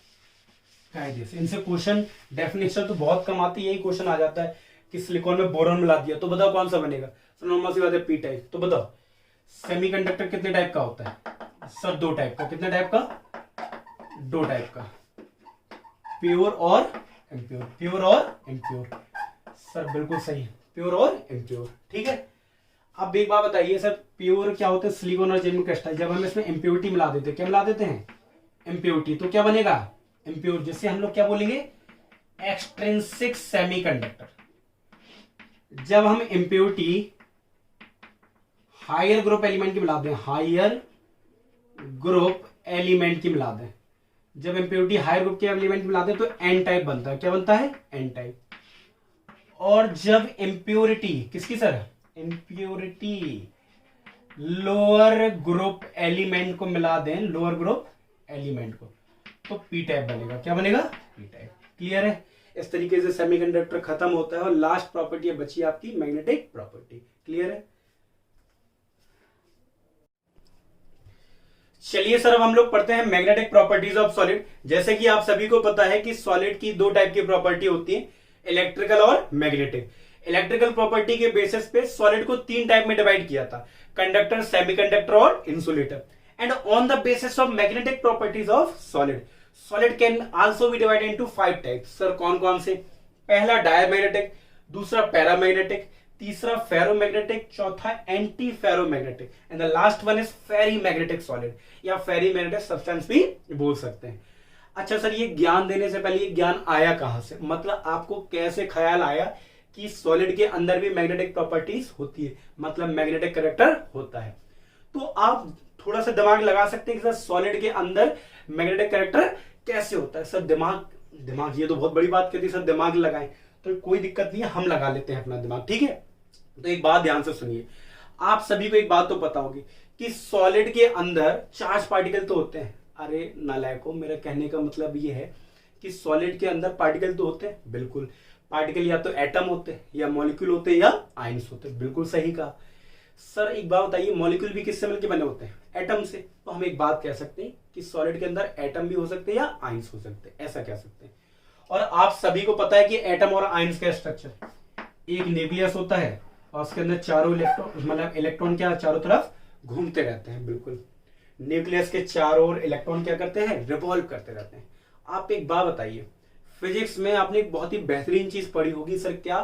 कायदे से। इनसे क्वेश्चन डेफिनेशन तो बहुत कम आती है, यही क्वेश्चन आ जाता है कि सिलिकॉन में बोरॉन मिला दिया तो बताओ कौन सा बनेगा? सर नॉर्मल सी बात है, पी टाइप। तो बताओ सेमीकंडक्टर कितने टाइप का होता है? सर 2 टाइप का। कितने टाइप का? दो टाइप का, प्योर और इम्प्योर, प्योर और इम्प्योर। सर बिल्कुल सही, प्योर और इम्प्योर, ठीक है। अब एक बात बताइए सर, प्योर क्या होता है, सिलिकॉन और जेनविन क्रिस्टल, जब हम इसमें इम्प्योरिटी मिला देते हैं, क्या मिला देते हैं, इम्प्योरिटी, तो क्या बनेगा, इम्प्योर, जिससे हम लोग क्या बोलेंगे, एक्सट्रिंसिक सेमीकंडक्टर। जब हम इम्प्योरिटी हायर ग्रुप एलिमेंट की मिला दें, हायर ग्रुप एलिमेंट की मिला दें, जब इम्प्योरिटी हायर ग्रुप के एलिमेंट की मिला दें तो एन टाइप बनता है, क्या बनता है, एन टाइप। और जब इम्प्योरिटी किसकी sir, impurity lower group element को मिला दें, लोअर ग्रुप एलिमेंट को, तो पी टाइप बनेगा, क्या बनेगा, पी टाइप। क्लियर है। इस तरीके से सेमीकंडक्टर खत्म होता है और लास्ट प्रॉपर्टी बची आपकी मैग्नेटिक प्रॉपर्टी। क्लियर है। चलिए सर, अब हम लोग पढ़ते हैं मैग्नेटिक प्रॉपर्टीज ऑफ सॉलिड। जैसे कि आप सभी को पता है कि सॉलिड की दो टाइप की प्रॉपर्टी होती है, इलेक्ट्रिकल और मैग्नेटिक। इलेक्ट्रिकल प्रॉपर्टी के बेसिस पे सॉलिड को तीन टाइप में डिवाइड किया था, कंडक्टर, सेमीकंडक्टर और insulator. And on the basis of magnetic properties of solid, solid can also be divided into 5 types. Sir कौन कौन से, पहला डायमैग्नेटिक, दूसरा पैरामैग्नेटिक, तीसरा फेरोमैग्नेटिक, चौथा anti ferromagnetic, and the last one is ferrimagnetic solid या ferrimagnetic substance भी बोल सकते हैं। अच्छा सर, ये ज्ञान देने से पहले ये ज्ञान आया कहां से, मतलब आपको कैसे ख्याल आया कि सॉलिड के अंदर भी मैग्नेटिक प्रॉपर्टीज होती है, मतलब मैग्नेटिक कैरेक्टर होता है। तो आप थोड़ा सा दिमाग लगा सकते हैं कि सर सॉलिड के अंदर मैग्नेटिक कैरेक्टर कैसे होता है। सर दिमाग ये तो बहुत बड़ी बात कहती है, सर दिमाग लगाएं, तो कोई दिक्कत नहीं है, हम लगा लेते हैं अपना दिमाग, ठीक है। तो एक बात ध्यान से सुनिए, आप सभी को एक बात तो पता होगी कि सॉलिड के अंदर चार्ज पार्टिकल तो होते हैं। अरे नालायकों, मेरा कहने का मतलब ये है कि सॉलिड के अंदर पार्टिकल तो होते हैं, बिल्कुल। पार्टिकल या तो एटम होते हैं, या मॉलिक्यूल होते हैं, या आयंस होते हैं, बिल्कुल सही कहा। सर एक बात बताइए, मॉलिक्यूल भी किससे मिलकर बने होते हैं, एटम से। तो हम एक बात कह सकते हैं कि सॉलिड के अंदर एटम भी हो सकते हैं या आयंस हो सकते हैं, ऐसा कह सकते हैं। और आप सभी को पता है कि एटम और आयंस का स्ट्रक्चर, एक न्यूक्लियस होता है और उसके अंदर चारों इलेक्ट्रॉन, मतलब इलेक्ट्रॉन क्या चारों तरफ घूमते रहते हैं, बिल्कुल। न्यूक्लियस के चारों ओर इलेक्ट्रॉन क्या करते हैं, रिवॉल्व करते रहते हैं। आप एक बात बताइए, फिजिक्स में आपने एक बहुत ही बेहतरीन चीज पढ़ी होगी सर, क्या,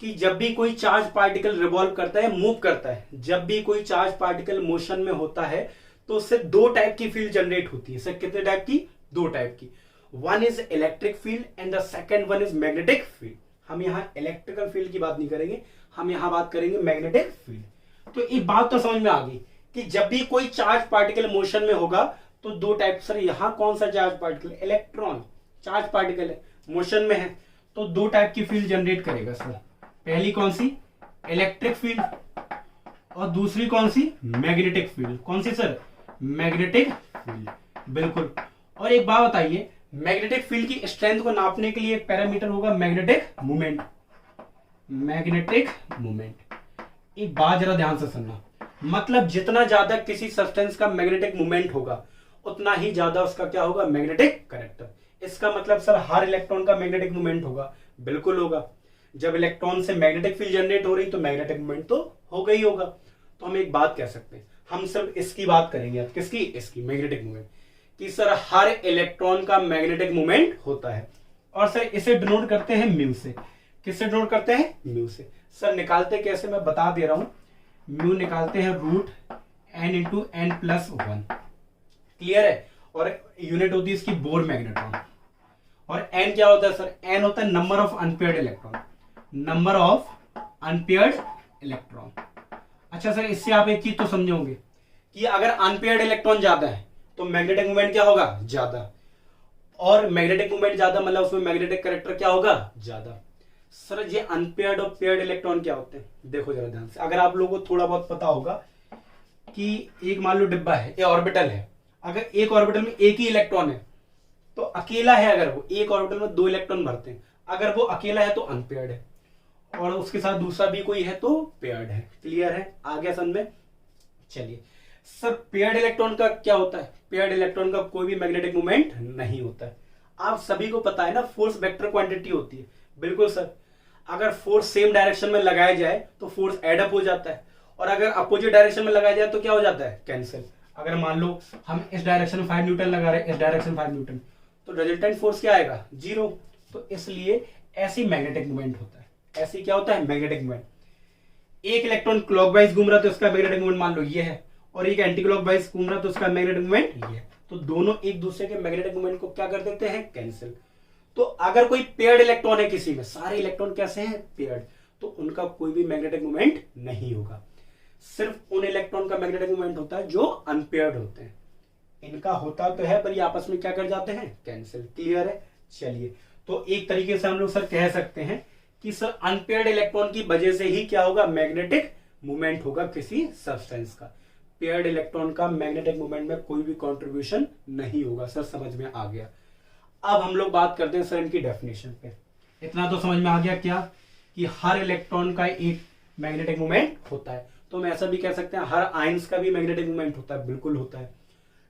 कि जब भी कोई चार्ज पार्टिकल रिवॉल्व करता है, मूव करता है, जब भी कोई चार्ज पार्टिकल मोशन में होता है तो उससे दो टाइप की फील्ड जनरेट होती है। सर कितने टाइप की, दो टाइप की। One is electric field and the second one is magnetic field. हम यहाँ इलेक्ट्रिकल फील्ड की बात नहीं करेंगे, हम यहाँ बात करेंगे मैग्नेटिक फील्ड। तो एक बात तो समझ में आ गई कि जब भी कोई चार्ज पार्टिकल मोशन में होगा तो दो टाइप। सर यहाँ कौन सा charge particle, electron charge particle है, मोशन में है, तो दो टाइप की फील्ड जनरेट करेगा सर। पहली कौन सी, इलेक्ट्रिक फील्ड, और दूसरी कौन सी, मैग्नेटिक फील्ड। कौन सी सर, मैग्नेटिक फील्ड, बिल्कुल। और एक बात बताइए, मैग्नेटिक फील्ड की स्ट्रेंथ को नापने के लिए एक पैरामीटर होगा, मैग्नेटिक मोमेंट। मैग्नेटिक मोमेंट, एक बात जरा ध्यान से सुनना, मतलब जितना ज्यादा किसी सब्सटेंस का मैग्नेटिक मोमेंट होगा उतना ही ज्यादा उसका क्या होगा, मैग्नेटिक कैरेक्टर। इसका मतलब सर हर इलेक्ट्रॉन का मैग्नेटिक मोमेंट होगा, बिल्कुल होगा। जब इलेक्ट्रॉन से मैग्नेटिक फील्ड जनरेट हो रही तो मैग्नेटिक मोमेंट तो होगा ही होगा। तो हम एक बात कह सकते हैं, हम सिर्फ इसकी बात करेंगे, अब किसकी, इसकी मैग्नेटिक मोमेंट, कि सर हर इलेक्ट्रॉन का मैग्नेटिक मोमेंट होता है। और सर इसे डिनोट करते हैं म्यू से। किससे डिनोट करते हैं, म्यू से। सर निकालते कैसे, मैं बता दे रहा हूं। म्यू निकालते हैं root N into N plus 1। Clear है। और यूनिट होती है इसकी बोर मैग्नेट्रॉन। और एन क्या होता है सर, एन होता है number of unpaired electron, number of unpaired electron. अच्छा सर, इससे आप एक चीज तो समझोगे कि अगर अनपेयर्ड इलेक्ट्रॉन ज्यादा है तो मैग्नेटिक मोमेंट क्या होगा, ज्यादा। और मैग्नेटिक मोमेंट ज्यादा मतलब उसमें मैग्नेटिक कैरेक्टर क्या होगा, ज्यादा। सर ये अनपेयर्ड और पेयर्ड इलेक्ट्रॉन क्या होते हैं, देखो जरा ध्यान से। अगर आप लोगों को थोड़ा बहुत पता होगा कि एक मान लो डिब्बा है, ये ऑर्बिटल है, अगर एक ऑर्बिटल में एक ही इलेक्ट्रॉन है तो अकेला है, अगर वो एक ऑर्बिटल में दो इलेक्ट्रॉन भरते हैं, अगर वो अकेला है तो अनपेयर्ड है, और उसके साथ दूसरा भी कोई है तो पेयर्ड है। क्लियर है, आ गया समझ में। चलिए सर, पेयर्ड इलेक्ट्रॉन का क्या होता है, पेयर्ड इलेक्ट्रॉन का कोई भी मैग्नेटिक मोमेंट नहीं होता है। आप सभी को पता है ना, फोर्स वेक्टर क्वांटिटी होती है, बिल्कुल सर। अगर फोर्स सेम डायरेक्शन में लगाया जाए तो फोर्स एड अप हो जाता है, और अगर अपोजिट डायरेक्शन में लगाया जाए तो क्या हो जाता है, कैंसिल। अगर मान लो हम इस डायरेक्शन में 5 न्यूटन लगा रहे हैं, इस डायरेक्शन 5 न्यूटन, तो रिजल्टेंट फोर्स क्या आएगा? 0। तो इसलिए ऐसी मैग्नेटिक मूवमेंट होता है, ऐसी क्या होता है? Magnetic movement. एक इलेक्ट्रॉन क्लॉकवाइज घूम रहा तो उसका मैग्नेटिक मूवमेंट मान लो ये है, और एक एंटी क्लॉकवाइज घूम रहा तो उसका मैग्नेटिक मूवमेंट ये है। तो दोनों एक दूसरे के मैग्नेटिक मूवमेंट को क्या कर देते हैं? कैंसिल। तो अगर कोई पेयर्ड इलेक्ट्रॉन है किसी में, सारे इलेक्ट्रॉन कैसे हैं? पेयर्ड, तो उनका कोई भी मैग्नेटिक मूवमेंट नहीं होगा। सिर्फ उन इलेक्ट्रॉन का मैग्नेटिक मूवमेंट होता है जो अनपेयर्ड होते हैं। इनका होता तो है पर ये आपस में क्या कर जाते हैं? कैंसिल। क्लियर है? चलिए, तो एक तरीके से हम लोग सर कह सकते हैं कि सर अनपेयर्ड इलेक्ट्रॉन की वजह से ही क्या होगा? मैग्नेटिक मूवमेंट होगा किसी सब्सटेंस का। पेयर्ड इलेक्ट्रॉन का मैग्नेटिक मूवमेंट में कोई भी कंट्रीब्यूशन नहीं होगा। सर समझ में आ गया। अब हम लोग बात करते हैं सर इनकी डेफिनेशन पे। इतना तो समझ में आ गया क्या कि हर इलेक्ट्रॉन का एक मैग्नेटिक मूवमेंट होता है। तो हम ऐसा भी कह सकते हैं हर आयंस का भी मैग्नेटिक मूवमेंट होता है। बिल्कुल होता है।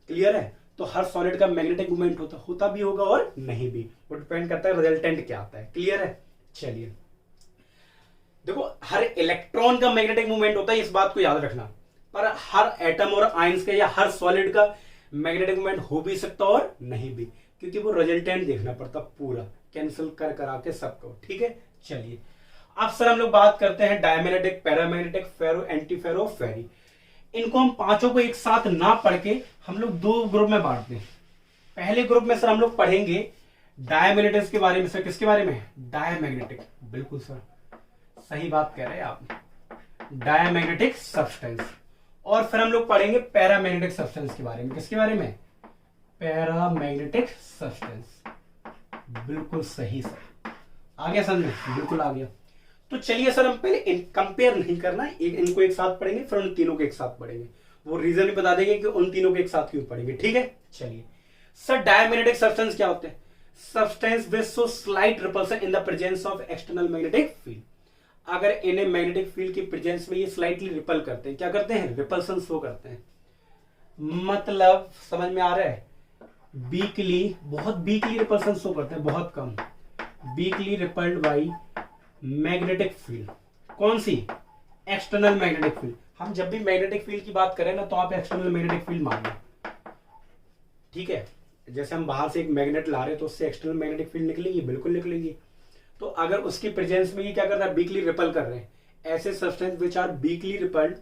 क्लियर है? तो हर सॉलिड का मैग्नेटिक मूवमेंट होता भी होगा और नहीं भी, वो डिपेंड करता है रिजल्टेंट क्या आता है। क्लियर है? चलिए, देखो हर इलेक्ट्रॉन का मैग्नेटिक मूवमेंट होता है, इस बात को याद रखना। पर हर एटम और आयंस का या हर सॉलिड का मैग्नेटिक मूवमेंट हो भी सकता और नहीं भी, क्योंकि वो रिजल्टेंट देखना पड़ता पूरा, कैंसिल कर करा के सबको। ठीक है? चलिए, अब सर हम लोग बात करते हैं डायमैग्नेटिक, पैरामैग्नेटिक, फेरो, एंटी फेरो, फेरी। इनको हम पांचों को एक साथ ना पढ़ के हम लोग दो ग्रुप में बांटते हैं। पहले ग्रुप में सर हम लोग पढ़ेंगे डायमैग्नेटिक्स के बारे में। सर किसके बारे में? डायमैग्नेटिक। बिल्कुल सर, सही बात कह रहे हैं आप, डायमैग्नेटिक सब्सटेंस। और फिर हम लोग पढ़ेंगे पैरामैग्नेटिक सब्सटेंस के बारे में। किसके बारे में? Paramagnetic substance. बिल्कुल सही सर, आ गया समझ में? बिल्कुल आ गया। तो चलिए सर, हम पहले कंपेयर नहीं करना, इनको एक साथ पढ़ेंगे, फिर उन तीनों को एक साथ पढ़ेंगे। वो रीजन भी बता देंगे कि उन तीनों को एक साथ क्यों पढ़ेंगे। ठीक है? चलिए सर, डायमैग्नेटिक सब्सटेंस क्या होते हैं? Substance with so slight repulsion in the presence of external magnetic field. अगर इन्हें मैग्नेटिक फील्ड की प्रेजेंस में ये स्लाइटली रिपल करते हैं, क्या करते हैं? रिपल्सन शो करते हैं। मतलब समझ में आ रहा है? वीकली, बहुत वीकली रिपल्सन शो करते हैं, बहुत कम। Weakly repelled by magnetic field. कौन सी? External magnetic field. हम जब भी मैग्नेटिक फील्ड की बात करें ना, तो आप एक्सटर्नल मैग्नेटिक फील्ड मान लो। ठीक है? जैसे हम बाहर से एक मैग्नेट ला रहे हैं तो उससे एक्सटर्नल मैग्नेटिक फील्ड निकलेगी, बिल्कुल निकलेगी। तो अगर उसकी प्रेजेंस में ये क्या कर रहा है? वीकली रिपल कर रहे हैं। ऐसे substance which are weakly repelled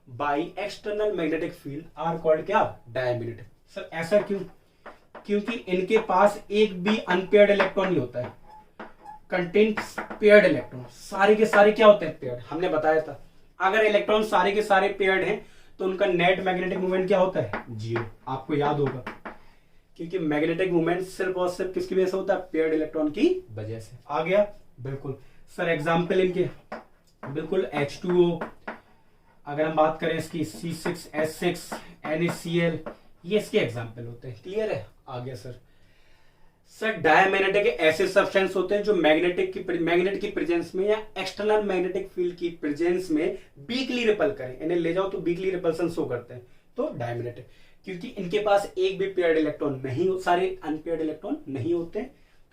by external magnetic field are called क्या? डायमैग्नेटिक। सर ऐसा क्यों? क्योंकि इनके पास एक भी अनपेयर्ड इलेक्ट्रॉन नहीं होता है। कंटेन्स पेयर्ड इलेक्ट्रॉन, सारे के सारे क्या होते हैं? पेयर्ड। हमने बताया था अगर इलेक्ट्रॉन सारे के सारे पेयर्ड हैं तो उनका नेट मैग्नेटिक मूवमेंट क्या होता है? 0। आपको याद होगा, क्योंकि मैग्नेटिक मूवमेंट सिर्फ और सिर्फ किसकी वजह से होता है? पेयर्ड इलेक्ट्रॉन की वजह से। आ गया? बिल्कुल सर, एग्जाम्पल इनके बिल्कुल H2O, अगर हम बात करें इसकी C6H6 NaCl, ये इसके एग्जाम्पल होते हैं। क्लियर है? आ गया सर। सर डायमैग्नेटिक ऐसे सब्सटेंस होते हैं जो मैग्नेट की प्रेजेंस में या एक्सटर्नल मैग्नेटिक फील्ड की प्रेजेंस में वीकली रिपल करें। इन्हें ले जाओ तो वीकली रिपल्सन शो करते हैं, तो डायमैग्नेटिक। क्योंकि इनके पास एक भी पेयर्ड इलेक्ट्रॉन नहीं, सारे अनपेयर्ड इलेक्ट्रॉन नहीं होते,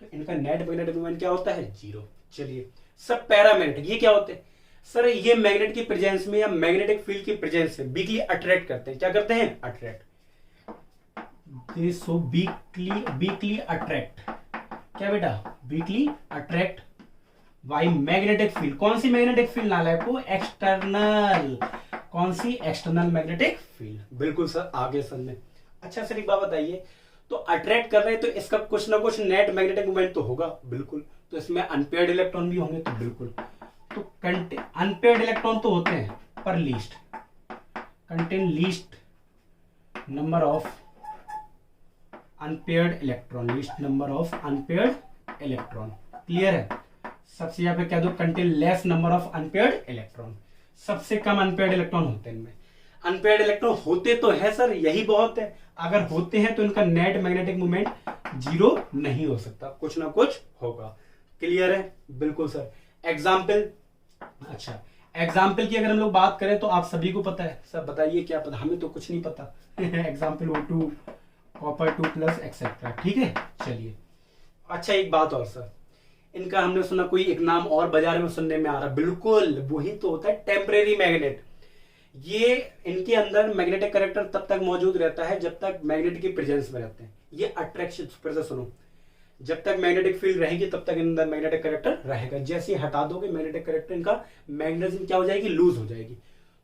तो इनका नेट मैग्नेटिक मोमेंट क्या होता है? 0। चलिए सर, पैरामैग्नेटिक ये क्या होते हैं? सर ये मैग्नेट की प्रेजेंस में या मैग्नेटिक फील्ड की प्रेजेंस में वीकली अट्रैक्ट करते हैं। क्या करते हैं? अट्रैक्ट। सो वीकली अट्रैक्ट, क्या बेटा? Weakly attract by magnetic field. कौन सी मैग्नेटिक फील्ड नालायक को? एक्सटर्नल। कौन सी? External magnetic field. बिल्कुल सर, आगे समझ में। अच्छा सर, एक बात बताइए, तो अट्रैक्ट कर रहे हैं तो इसका कुछ ना कुछ नेट मैग्नेटिक मोमेंट तो होगा। बिल्कुल। तो इसमें अनपेयर्ड इलेक्ट्रॉन भी होंगे, तो बिल्कुल। तो अनपेयर्ड इलेक्ट्रॉन तो होते हैं, पर least contain least number of unpaired electron. Least number of unpaired electron. Clear है? सबसे यहाँ पे क्या दो? Contain less number of unpaired electron. सबसे कम अनपेयर्ड इलेक्ट्रॉन होते हैं इनमें। अनपेयर्ड इलेक्ट्रॉन होते तो है सर, यही बहुत है। अगर होते हैं तो इनका नेट मैग्नेटिक मोमेंट 0 नहीं हो सकता, कुछ ना कुछ होगा। क्लियर है? बिल्कुल सर। एग्जाम्पल, अच्छा एग्जाम्पल की अगर हम लोग बात करें तो आप सभी को पता है। सर बताइए क्या पता? हमें तो कुछ नहीं पता। Example O2, copper 2 plus etcetera. ठीक है? चलिए, अच्छा एक बात और सर, इनका हमने सुना कोई एक नाम और बाजार में सुनने में आ रहा, बिल्कुल वही तो होता है टेम्परेरी मैग्नेट। ये इनके अंदर मैग्नेटिक कैरेक्टर तब तक मौजूद रहता है जब तक मैग्नेट की प्रेजेंस में रहते हैं। ये अट्रैक्शन, फिर से सुनो, जब तक मैग्नेटिक फील्ड रहेगी तब तक इनका मैग्नेटिक कैरेक्टर रहेगा। जैसे ही हटा दोगे मैग्नेटिक कैरेक्टर, इनका मैग्नेटिज्म क्या हो जाएगी, लूज हो जाएगी।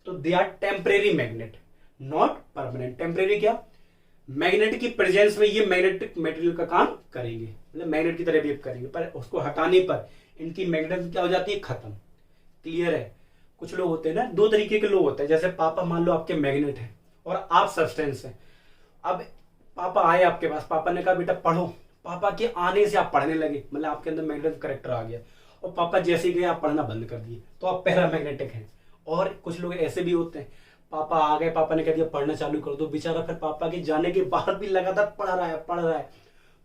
तो they are temporary magnet, not permanent. Temporary क्या, मैग्नेट की प्रेजेंस में ये मैग्नेटिक मटेरियल का काम करेंगे, मतलब मैग्नेट की तरह बिहेव करेंगे, पर उसको हटाने पर इनकी मैग्नेटिज्म क्या हो जाती है, खत्म। क्लियर है। कुछ लोग होते हैं ना, दो तरीके के लोग होते हैं, जैसे पापा मान लो आपके मैग्नेट हैं और आप सब्सटेंस हैं। अब पापा आए आपके पास, पापा ने कहा बेटा पढ़ो, पापा के आने से आप पढ़ने लगे, मतलब आपके अंदर मैग्नेटिक कैरेक्टर आ गया, और पापा जैसे ही गए आप पढ़ना बंद कर दिए, तो आप पैरामैग्नेटिक हैं। और कुछ लोग ऐसे भी होते हैं, पापा आ गए, पापा ने कह दिया पढ़ना चालू कर दो, बेचारा फिर पापा के जाने के बाद भी लगातार पढ़ रहा है,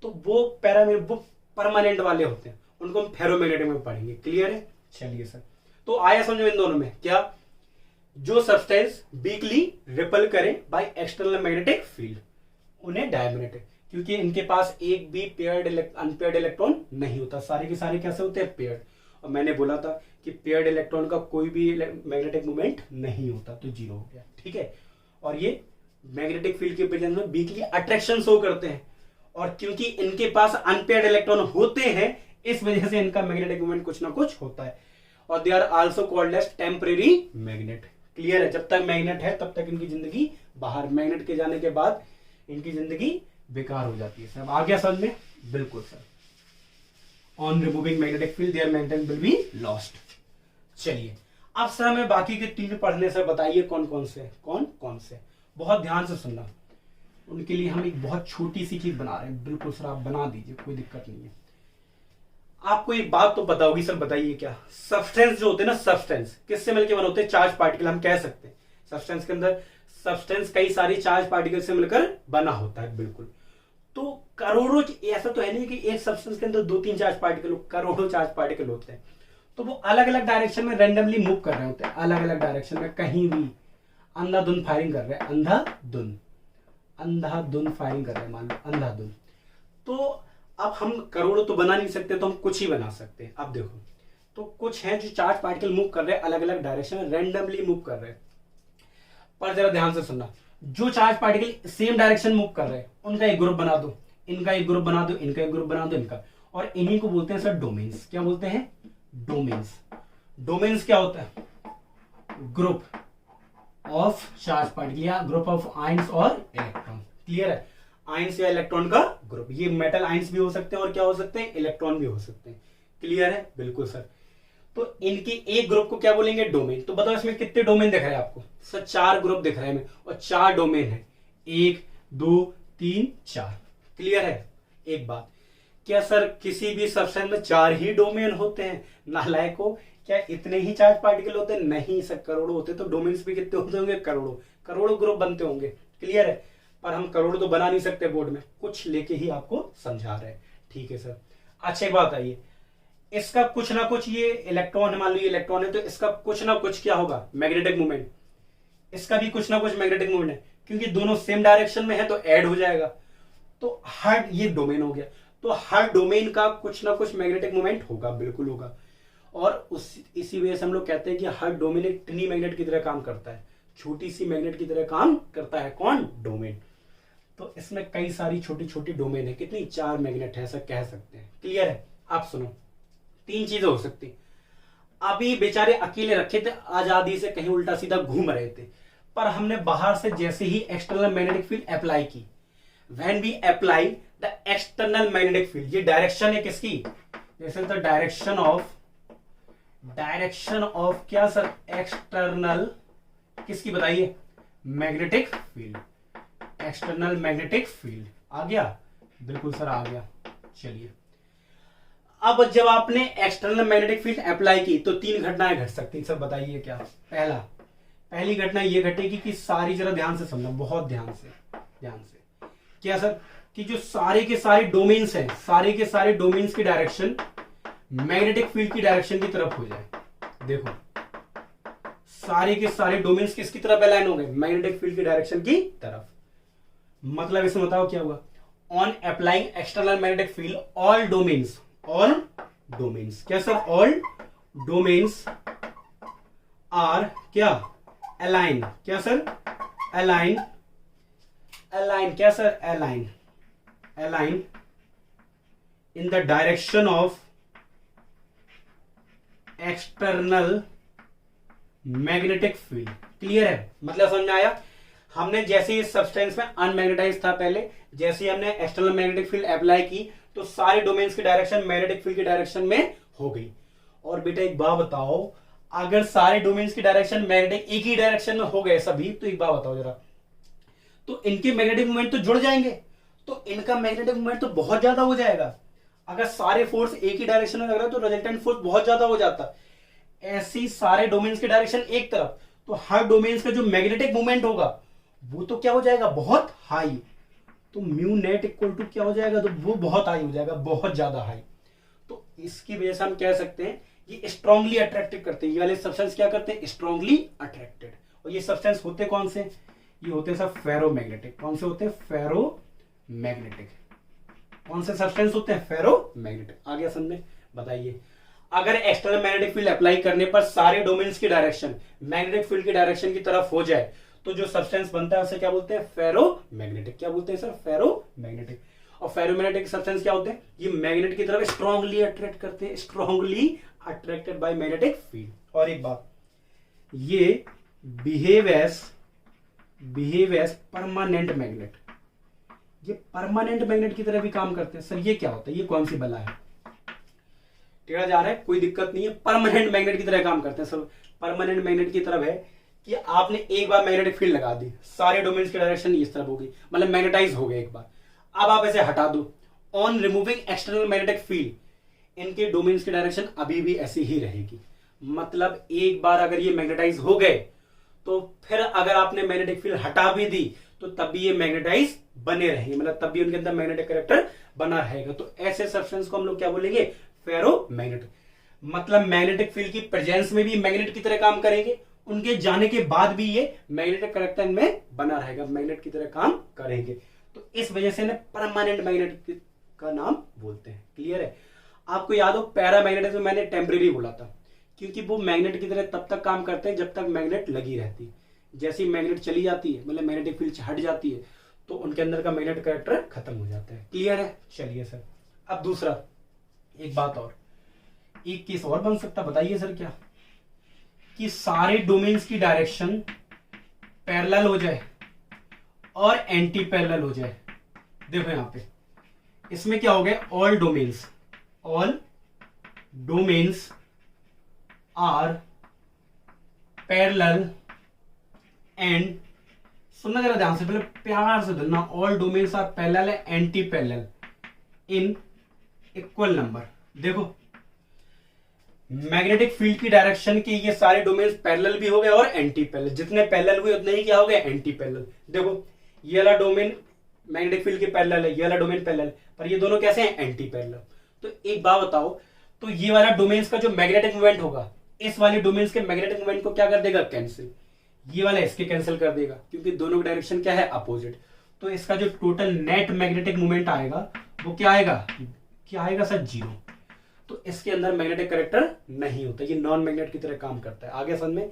तो वो परमानेंट वाले होते हैं, उनको हम फेरोमैग्नेटिक में पढ़ेंगे। क्लियर है। चलिए सर, तो आया समझ में इन दोनों में क्या, जो सब्सटेंस वीकली रिपल करें बाय एक्सटर्नल मैग्नेटिक फील्ड उन्हें डायमैग्नेटिक, क्योंकि इनके पास एक भी अनपेयर्ड इलेक्ट्रॉन नहीं होता, सारे के सारे कैसे होते हैं, पेयर्ड। और मैंने बोला था कि पेयर्ड इलेक्ट्रॉन का कोई भी मैग्नेटिक मूवमेंट नहीं होता, तो जीरो हो गया। ठीक है। और ये मैग्नेटिक फील्ड के प्रेजेंस में वीकली अट्रैक्शन शो करते हैं, और क्योंकि इनके पास अनपेयर्ड इलेक्ट्रॉन होते हैं इस वजह से इनका मैग्नेटिक मूवमेंट कुछ ना कुछ होता है, और they are also called as temporary magnet. Clear है। जब तक मैग्नेट है तब तक इनकी जिंदगी बाहर, मैग्नेट के जाने के बाद इनकी जिंदगी बेकार हो जाती है। सब आ गया समझ में? बिल्कुल sir. On removing magnetic field their magnetism will be lost. चलिए अब सर हमें बाकी के तीन पढ़ने से बताइए कौन कौन से। बहुत ध्यान से सुनना, उनके लिए हम एक बहुत छोटी सी चीज बना रहे हैं। बिल्कुल सर, आप बना दीजिए, कोई दिक्कत नहीं है। आपको एक बात तो पता होगी सर, बताइए क्या, सब्सटेंस जो होते हैं ना, सब्सटेंस किससे मिलकर बने होते हैं, चार्ज पार्टिकल। हम कह सकते हैं सब्सटेंस के अंदर, सब्सटेंस कई सारी चार्ज पार्टिकल से मिलकर बना होता है। बिल्कुल। तो करोड़ों, ऐसा तो है नहीं कि एक सब्सटेंस के अंदर 2-3 चार्ज पार्टिकल, करोड़ों चार्ज पार्टिकल होते हैं। तो वो अलग अलग डायरेक्शन में रैंडमली मूव कर रहे होते हैं, अलग अलग डायरेक्शन में, कहीं भी अंधाधुंध फायरिंग कर रहे हैं, अंधाधुंध फायरिंग कर रहे हैं, मान लो अंधाधुंध। तो अब हम करोड़ों तो बना नहीं सकते, तो हम कुछ ही बना सकते हैं। अब देखो, तो कुछ हैं जो चार्ज पार्टिकल मूव कर रहे हैं अलग अलग डायरेक्शन में, रैंडमली मूव कर रहे हैं। पर जरा ध्यान से सुनना, जो charge particle same direction move कर रहे हैं उनका एक ग्रुप बना दो, इनका एक ग्रुप बना दो, इनका एक ग्रुप बना दो, इनका, और इन्हीं को बोलते हैं सर डोमेन्स। क्या बोलते हैं? डोमेन्स। डोमेन्स क्या होता है? ग्रुप ऑफ चार्ज पार्टिकल या ग्रुप ऑफ आयंस और इलेक्ट्रॉन। क्लियर है। आयंस या इलेक्ट्रॉन का ग्रुप, ये मेटल आयंस भी हो सकते हैं और क्या हो सकते हैं, इलेक्ट्रॉन भी हो सकते हैं। क्लियर है। बिल्कुल सर। तो इनके एक ग्रुप को क्या बोलेंगे, डोमेन। तो बताओ इसमें कितने डोमेन दिख रहे हैं आपको? सर 4 ग्रुप दिख रहे हैं और 4 डोमेन है, 1 2 3 4। क्लियर है। एक बात, क्या सर किसी भी सब्सटेंस में 4 ही डोमेन होते हैं? नालायकों, क्या इतने ही चार्ज पार्टिकल होते हैं? नहीं सर, करोड़ों होते। तो डोमेन्स भी कितने होते होंगे? करोड़ों ग्रुप बनते होंगे। क्लियर है। पर हम करोड़ों तो बना नहीं सकते बोर्ड में, कुछ लेके ही आपको समझा रहे हैं। ठीक है सर। अच्छा एक बात आइए, इसका कुछ ना कुछ, ये इलेक्ट्रॉन है, मान लो ये इलेक्ट्रॉन है, तो इसका कुछ ना कुछ क्या होगा, मैग्नेटिक मूवमेंट। इसका भी कुछ ना कुछ मैग्नेटिक मूवमेंट है, क्योंकि दोनों सेम डायरेक्शन में है तो ऐड हो जाएगा। तो हर, ये डोमेन हो गया, तो हर डोमेन का कुछ ना कुछ मैग्नेटिक मूवमेंट होगा। बिल्कुल होगा। और इसी वजह से हम लोग कहते हैं कि हर डोमेन एक टिनी मैग्नेट की तरह काम करता है, छोटी सी मैग्नेट की तरह काम करता है। कौन? डोमेन। तो इसमें कई सारी छोटी छोटी डोमेन है, कितनी? 4 मैग्नेट है, ऐसा कह सकते हैं। क्लियर है। आप सुनो, 3 चीजें हो सकती। अभी बेचारे अकेले रखे थे, आजादी से कहीं उल्टा सीधा घूम रहे थे, पर हमने बाहर से जैसे ही एक्सटर्नल मैग्नेटिक फील्ड अप्लाई की, when we apply the external magnetic field, ये डायरेक्शन है किसकी? जैसे द डायरेक्शन ऑफ क्या सर? एक्सटर्नल, किसकी बताइए? Magnetic field. External magnetic field आ गया? बिल्कुल सर आ गया। चलिए, अब जब आपने एक्सटर्नल मैग्नेटिक फील्ड अप्लाई की तो 3 घटनाएं घट सकती, सर बताइए क्या? पहली घटना ये घटेगी कि सारी, जरा ध्यान से समझना, बहुत ध्यान से। क्या सर? कि जो सारे के सारे डोमेन्स हैं, सारे के सारे डोमेन्स की डायरेक्शन मैग्नेटिक फील्ड की डायरेक्शन की तरफ हो जाए। देखो, सारे के सारे डोमेन्स किसकी तरफ अलाइन हो गए? मैग्नेटिक फील्ड की डायरेक्शन की तरफ। मतलब इसमें बताओ क्या हुआ? On applying external magnetic field, all domains क्या सर? ऑल डोमेन्स आर क्या? अलाइन, क्या सर? अलाइन, अलाइन क्या sir? Align, align in the direction of external magnetic field. Clear है? मतलब समझ में आया? हमने जैसे इस सब्सटेंस में अनमैग्नेटाइज था पहले, जैसे ही हमने एक्सटर्नल मैग्नेटिक फील्ड अप्लाई की तो सारे डोमेन्स की डायरेक्शन मैग्नेटिक फील्ड की डायरेक्शन में हो गई। और बेटा एक बात बताओ, अगर सारे डोमेन्स की डायरेक्शन मैग्नेटिक एक ही डायरेक्शन में हो गए सभी, तो एक बात बताओ जरा, तो इनके मैग्नेटिक मोमेंट तो जुड़ जाएंगे, तो इनका मैग्नेटिक मोमेंट तो बहुत ज्यादा हो जाएगा। अगर सारे फोर्स एक ही डायरेक्शन में लग रहा है तो रिजल्टेंट फोर्स बहुत ज्यादा हो जाता। ऐसी सारे डोमेन्स की डायरेक्शन एक तरफ, तो हर डोमेन्स का जो मैग्नेटिक मोमेंट होगा वो तो क्या हो जाएगा? बहुत हाई। तो म्यू नेट इक्वल टू क्या हो जाएगा? तो वो बहुत हाई हो जाएगा, बहुत ज्यादा हाई। तो इसकी वजह से हम कह सकते हैं ये स्ट्रांगली अट्रैक्टिव करते हैं, ये वाले सब्सटेंस क्या करते हैं? Strongly attracted. और ये सब्सटेंस होते कौन से? ये होते हैं सब फेरोमैग्नेटिक। कौन से होते हैं? फेरोमैग्नेटिक। कौन से सब्सटेंस होते हैं? फेरोमैग्नेटिक। आ गया समझ में? बताइए, अगर एक्सटर्नल मैग्नेटिक फील्ड अप्लाई करने पर सारे डोमेन्स की डायरेक्शन मैग्नेटिक फील्ड की डायरेक्शन की तरफ हो जाए तो जो सब्सटेंस बनता है उसे क्या बोलते हैं? फेरोमैग्नेटिक। क्या बोलते हैं सर? फेरोमैग्नेटिक। और फेरोमैग्नेटिक सब्सटेंस क्या होते हैं? ये मैग्नेट की तरफ स्ट्रांगली अट्रैक्ट करते हैं, strongly attracted by magnetic field. और एक बात, ये बिहेव एज परमानेंट मैग्नेट, ये परमानेंट मैग्नेट की तरह भी काम करते हैं। सर ये क्या होता है? ये कौन सी बला है? टेढ़ा जा रहा है, कोई दिक्कत नहीं है, परमानेंट मैग्नेट की तरह काम करते हैं। सर परमानेंट मैग्नेट की तरफ है कि आपने एक बार मैग्नेटिक फील्ड लगा दी, सारे डोमेन्स की डायरेक्शन इस तरफ होगी, मतलब मैग्नेटाइज हो गए एक बार। अब आप ऐसे हटा दो, on removing external magnetic field इनके डोमेन्स की डायरेक्शन अभी भी ऐसी ही रहेगी। मतलब एक बार अगर ये मैग्नेटाइज हो गए तो फिर अगर आपने मैग्नेटिक फील्ड हटा भी दी तो तब भी ये मैग्नेटाइज बने रहेंगे, मतलब तब भी उनके अंदर मैग्नेटिक कैरेक्टर बना रहेगा। तो ऐसे सब्सटेंस को हम लोग क्या बोलेंगे? फेरोमैग्नेटिक। मतलब मैग्नेटिक फील्ड की प्रेजेंस में भी मैग्नेट की तरह काम करेंगे, उनके जाने के बाद भी ये मैग्नेटिक कैरेक्टर में बना रहेगा, मैग्नेट की तरह काम करेंगे। तो इस वजह से परमानेंट मैग्नेट का नाम बोलते हैं। क्लियर है? आपको याद हो पैरामैग्नेटिज्म मैंने टेम्परेरी बोला था, क्योंकि वो मैग्नेट की तरह तब तक काम करते हैं जब तक मैग्नेट लगी रहती है। जैसे ही मैग्नेट चली जाती है, मतलब मैग्नेटिक फील्ड हट जाती है, तो उनके अंदर का मैग्नेटिक कैरेक्टर खत्म हो जाता है। क्लियर है? चलिए सर, अब दूसरा एक बात और, एक केस और बन सकता, बताइए सर क्या? कि सारे डोमेन्स की डायरेक्शन पैरेलल हो जाए और एंटी पैरेलल हो जाए। देखो यहां पे इसमें क्या हो गया? All domains are parallel and, सुनना जरा ध्यान से, पहले प्यार से सुनना, all domains are parallel anti parallel in equal number. देखो मैग्नेटिक फील्ड की डायरेक्शन के ये सारे डोमेन्स पैरेलल भी हो गए और एंटी पैरेलल, जितने पैरेलल हुए उतने ही क्या हो गए? Anti parallel. देखो ये वाला डोमेन मैग्नेटिक फील्ड के पैरेलल है, ये वाला डोमेन पैरेलल, पर ये दोनों कैसे हैं? Anti parallel. तो एक बात बताओ, तो ये वाला डोमेन्स का जो मैग्नेटिक मोमेंट होगा, इस वाले डोमेन्स के मैग्नेटिक मोमेंट को क्या कर देगा? कैंसिल। ये वाला इसके कैंसिल कर देगा, क्योंकि दोनों की डायरेक्शन क्या है? अपोजिट। तो इसका जो टोटल नेट मैग्नेटिक मोमेंट आएगा वो क्या आएगा? क्या आएगा सर? 0। तो इसके अंदर मैग्नेटिक कैरेक्टर नहीं होता, ये नॉन मैग्नेट की तरह काम करता है। आगे समझ में?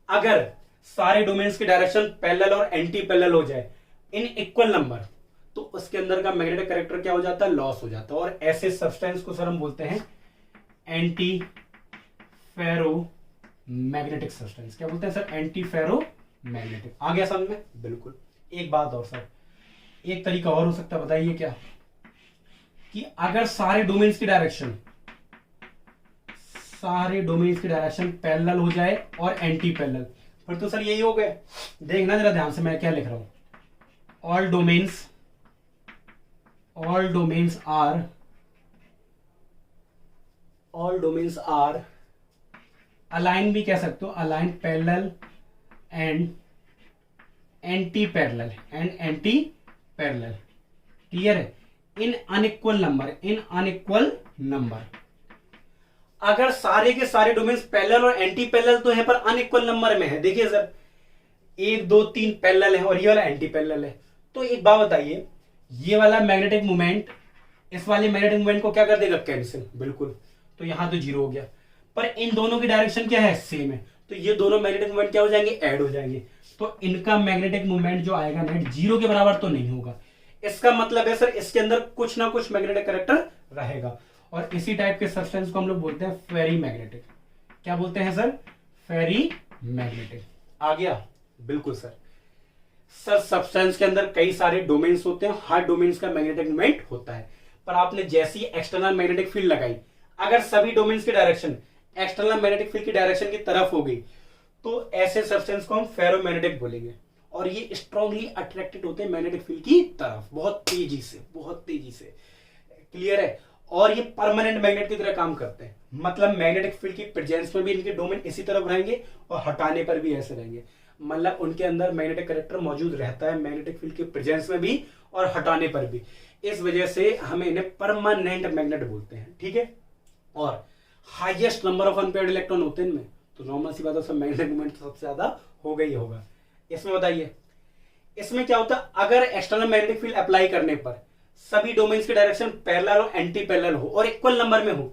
अगर सारे डोमेन्स की डायरेक्शन पैरेलल और एंटी पैरेलल हो जाए इन इक्वल नंबर, तो उसके अंदर का मैग्नेटिक कैरेक्टर क्या हो जाता है? लॉस हो जाता है। और ऐसे सब्सटेंस को सर हम बोलते हैं एंटी फेरो मैग्नेटिक सब्सटेंस। क्या बोलते हैं सर? Anti ferro magnetic. आ गया समझ में? बिल्कुल। एक बात और सर, एक तरीका और हो सकता है, बताइए क्या? कि अगर सारे डोमेन्स की डायरेक्शन पैरेलल हो जाए और एंटी पैरेलल, फिर तो सर यही हो गया। देखना जरा ध्यान से मैं क्या लिख रहा हूं, ऑल डोमेन्स आर अलाइन भी कह सकते हो, align parallel and anti parallel clear है? In unequal number. अगर सारे के सारे डोमेन्स पैरेलल और एंटी पैरेलल तो है, पर अनइक्वल नंबर में है। देखिए सर 1 2 3 पैरेलल है और ये वाला एंटी पैरेलल है, तो एक बात बताइए, ये वाला मैग्नेटिक मोमेंट इस वाले मैग्नेटिक मोमेंट को क्या कर देगा? कैंसिल। बिल्कुल। तो यहां तो 0 हो गया, पर इन दोनों की डायरेक्शन क्या है? सेम है। तो ये दोनों मैग्नेटिक मोमेंट क्या हो जाएंगे, ऐड हो जाएंगे। तो इनका मैग्नेटिक मोमेंट जो आएगा नेट 0 के बराबर तो नहीं होगा। इसका मतलब है सर इसके अंदर कुछ ना कुछ मैग्नेटिक कैरेक्टर रहेगा, और इसी टाइप के सब्सटेंस को हम लोग बोलते हैं फेरी मैग्नेटिक। क्या बोलते हैं सर, फेरी मैग्नेटिक। आ गया, बिल्कुल सर। सर सब्सटेंस के अंदर कई सारे डोमेन्स होते हैं, हर डोमेन्स का मैग्नेटिक मोमेंट होता है, पर आपने जैसी एक्सटर्नल मैग्नेटिक फील्ड लगाई, अगर सभी डोमेन्स की डायरेक्शन एक्सटर्नल मैग्नेटिक फील्ड की डायरेक्शन की तरफ हो गई, तो ऐसे सब्सटेंस को हम फेरोमैग्नेटिक बोलेंगे, और ये स्ट्रांगली अट्रैक्टेड होते हैं मैग्नेटिक फील्ड की तरफ बहुत तेजी से, बहुत तेजी से। क्लियर है? और ये परमानेंट मैग्नेट की तरह काम करते हैं, मतलब मैग्नेटिक फील्ड की प्रेजेंस में भी इनके डोमेन इसी तरफ रहेंगे और हटाने पर भी ऐसे रहेंगे, मतलब उनके अंदर मैग्नेटिक कैरेक्टर मौजूद रहता है मैग्नेटिक फील्ड की प्रेजेंस में भी और हटाने पर भी। इस वजह से हमें इन्हें परमानेंट मैग्नेट बोलते हैं। ठीक है? और highest number of unpaired electron होते हैं इनमें, तो नॉर्मल सी बात है मैग्नेटिक मोमेंट तो सबसे ज्यादा होगा ही होगा। इसमें बताइए, इसमें क्या होता है, अगर एक्सटर्नल मैग्नेटिक फील्ड अप्लाई करने पर सभी डोमेन्स की डायरेक्शन पैरेलल और एंटी पैरेलल हो और इक्वल नंबर में हो,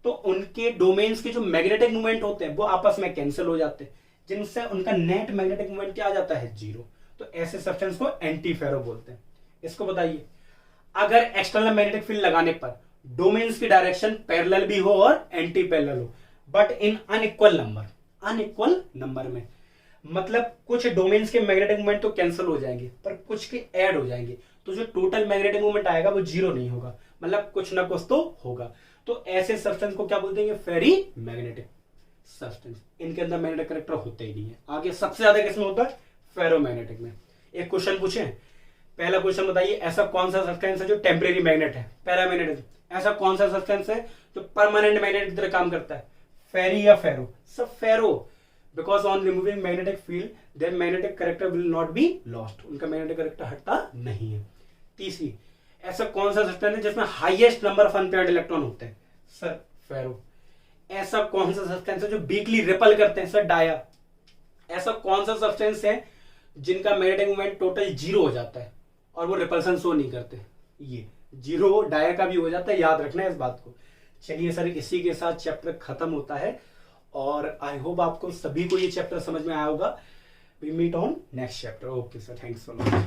तो उनके डोमेन्स के जो मैग्नेटिक मूवमेंट होते हैं वो आपस में कैंसिल हो जाते हैं, जिनसे उनका नेट मैग्नेटिक मूवमेंट क्या आ जाता है, 0। तो ऐसे सब्सटेंस को एंटी फेरो बोलते हैं। इसको बताइए, अगर एक्सटर्नल मैग्नेटिक फील्ड लगाने पर डोमेन्स की डायरेक्शन पैरेलल भी हो और एंटी पैरेलल हो, बट इन अनइक्वल नंबर में, मतलब कुछ डोमेन्स के मैग्नेटिक मूवमेंट तो कैंसिल हो जाएंगे पर कुछ के ऐड हो जाएंगे, तो जो टोटल मैग्नेटिक मूवमेंट आएगा वो 0 नहीं होगा, मतलब कुछ ना कुछ तो होगा। तो ऐसे सब्सटेंस को क्या बोलते हैं, फेरी मैग्नेटिक सब्सटेंस। इनके अंदर मैग्नेटिक कैरेक्टर होते ही नहीं है। आगे सबसे ज्यादा किसमें होता है, फेरोमैग्नेटिक में। एक क्वेश्चन पूछे, पहला क्वेश्चन बताइए, ऐसा कौन सा सब्सटेंस है जो टेम्परेरी मैग्नेट है, पैरामैग्नेटिक। ऐसा कौन सा सब्सटेंस है जो परमानेंट मैग्नेट की तरह काम करता है, फेरी या फेरो? सब ferro, because on removing magnetic field their magnetic character will not be lost, उनका मैग्नेटिक कैरेक्टर हटता नहीं है। तीसरी, ऐसा कौन सा सब्सटेंस है जिसमें highest number of unpaired electron होते हैं, सर फेरो। ऐसा कौन सा सब्सटेंस है जो वीकली रिपल करते हैं, सर डाया। ऐसा कौन सा सब्सटेंस है जिनका मैग्नेटिक मोमेंट टोटल 0 हो जाता है और वो रिपल्सन शो नहीं करते, ये 0 डाया का भी हो जाता है, याद रखना है इस बात को। चलिए सर, इसी के साथ चैप्टर खत्म होता है, और आई होप आपको सभी को ये चैप्टर समझ में आया होगा। We meet on next chapter. Okay sir, thanks for watching.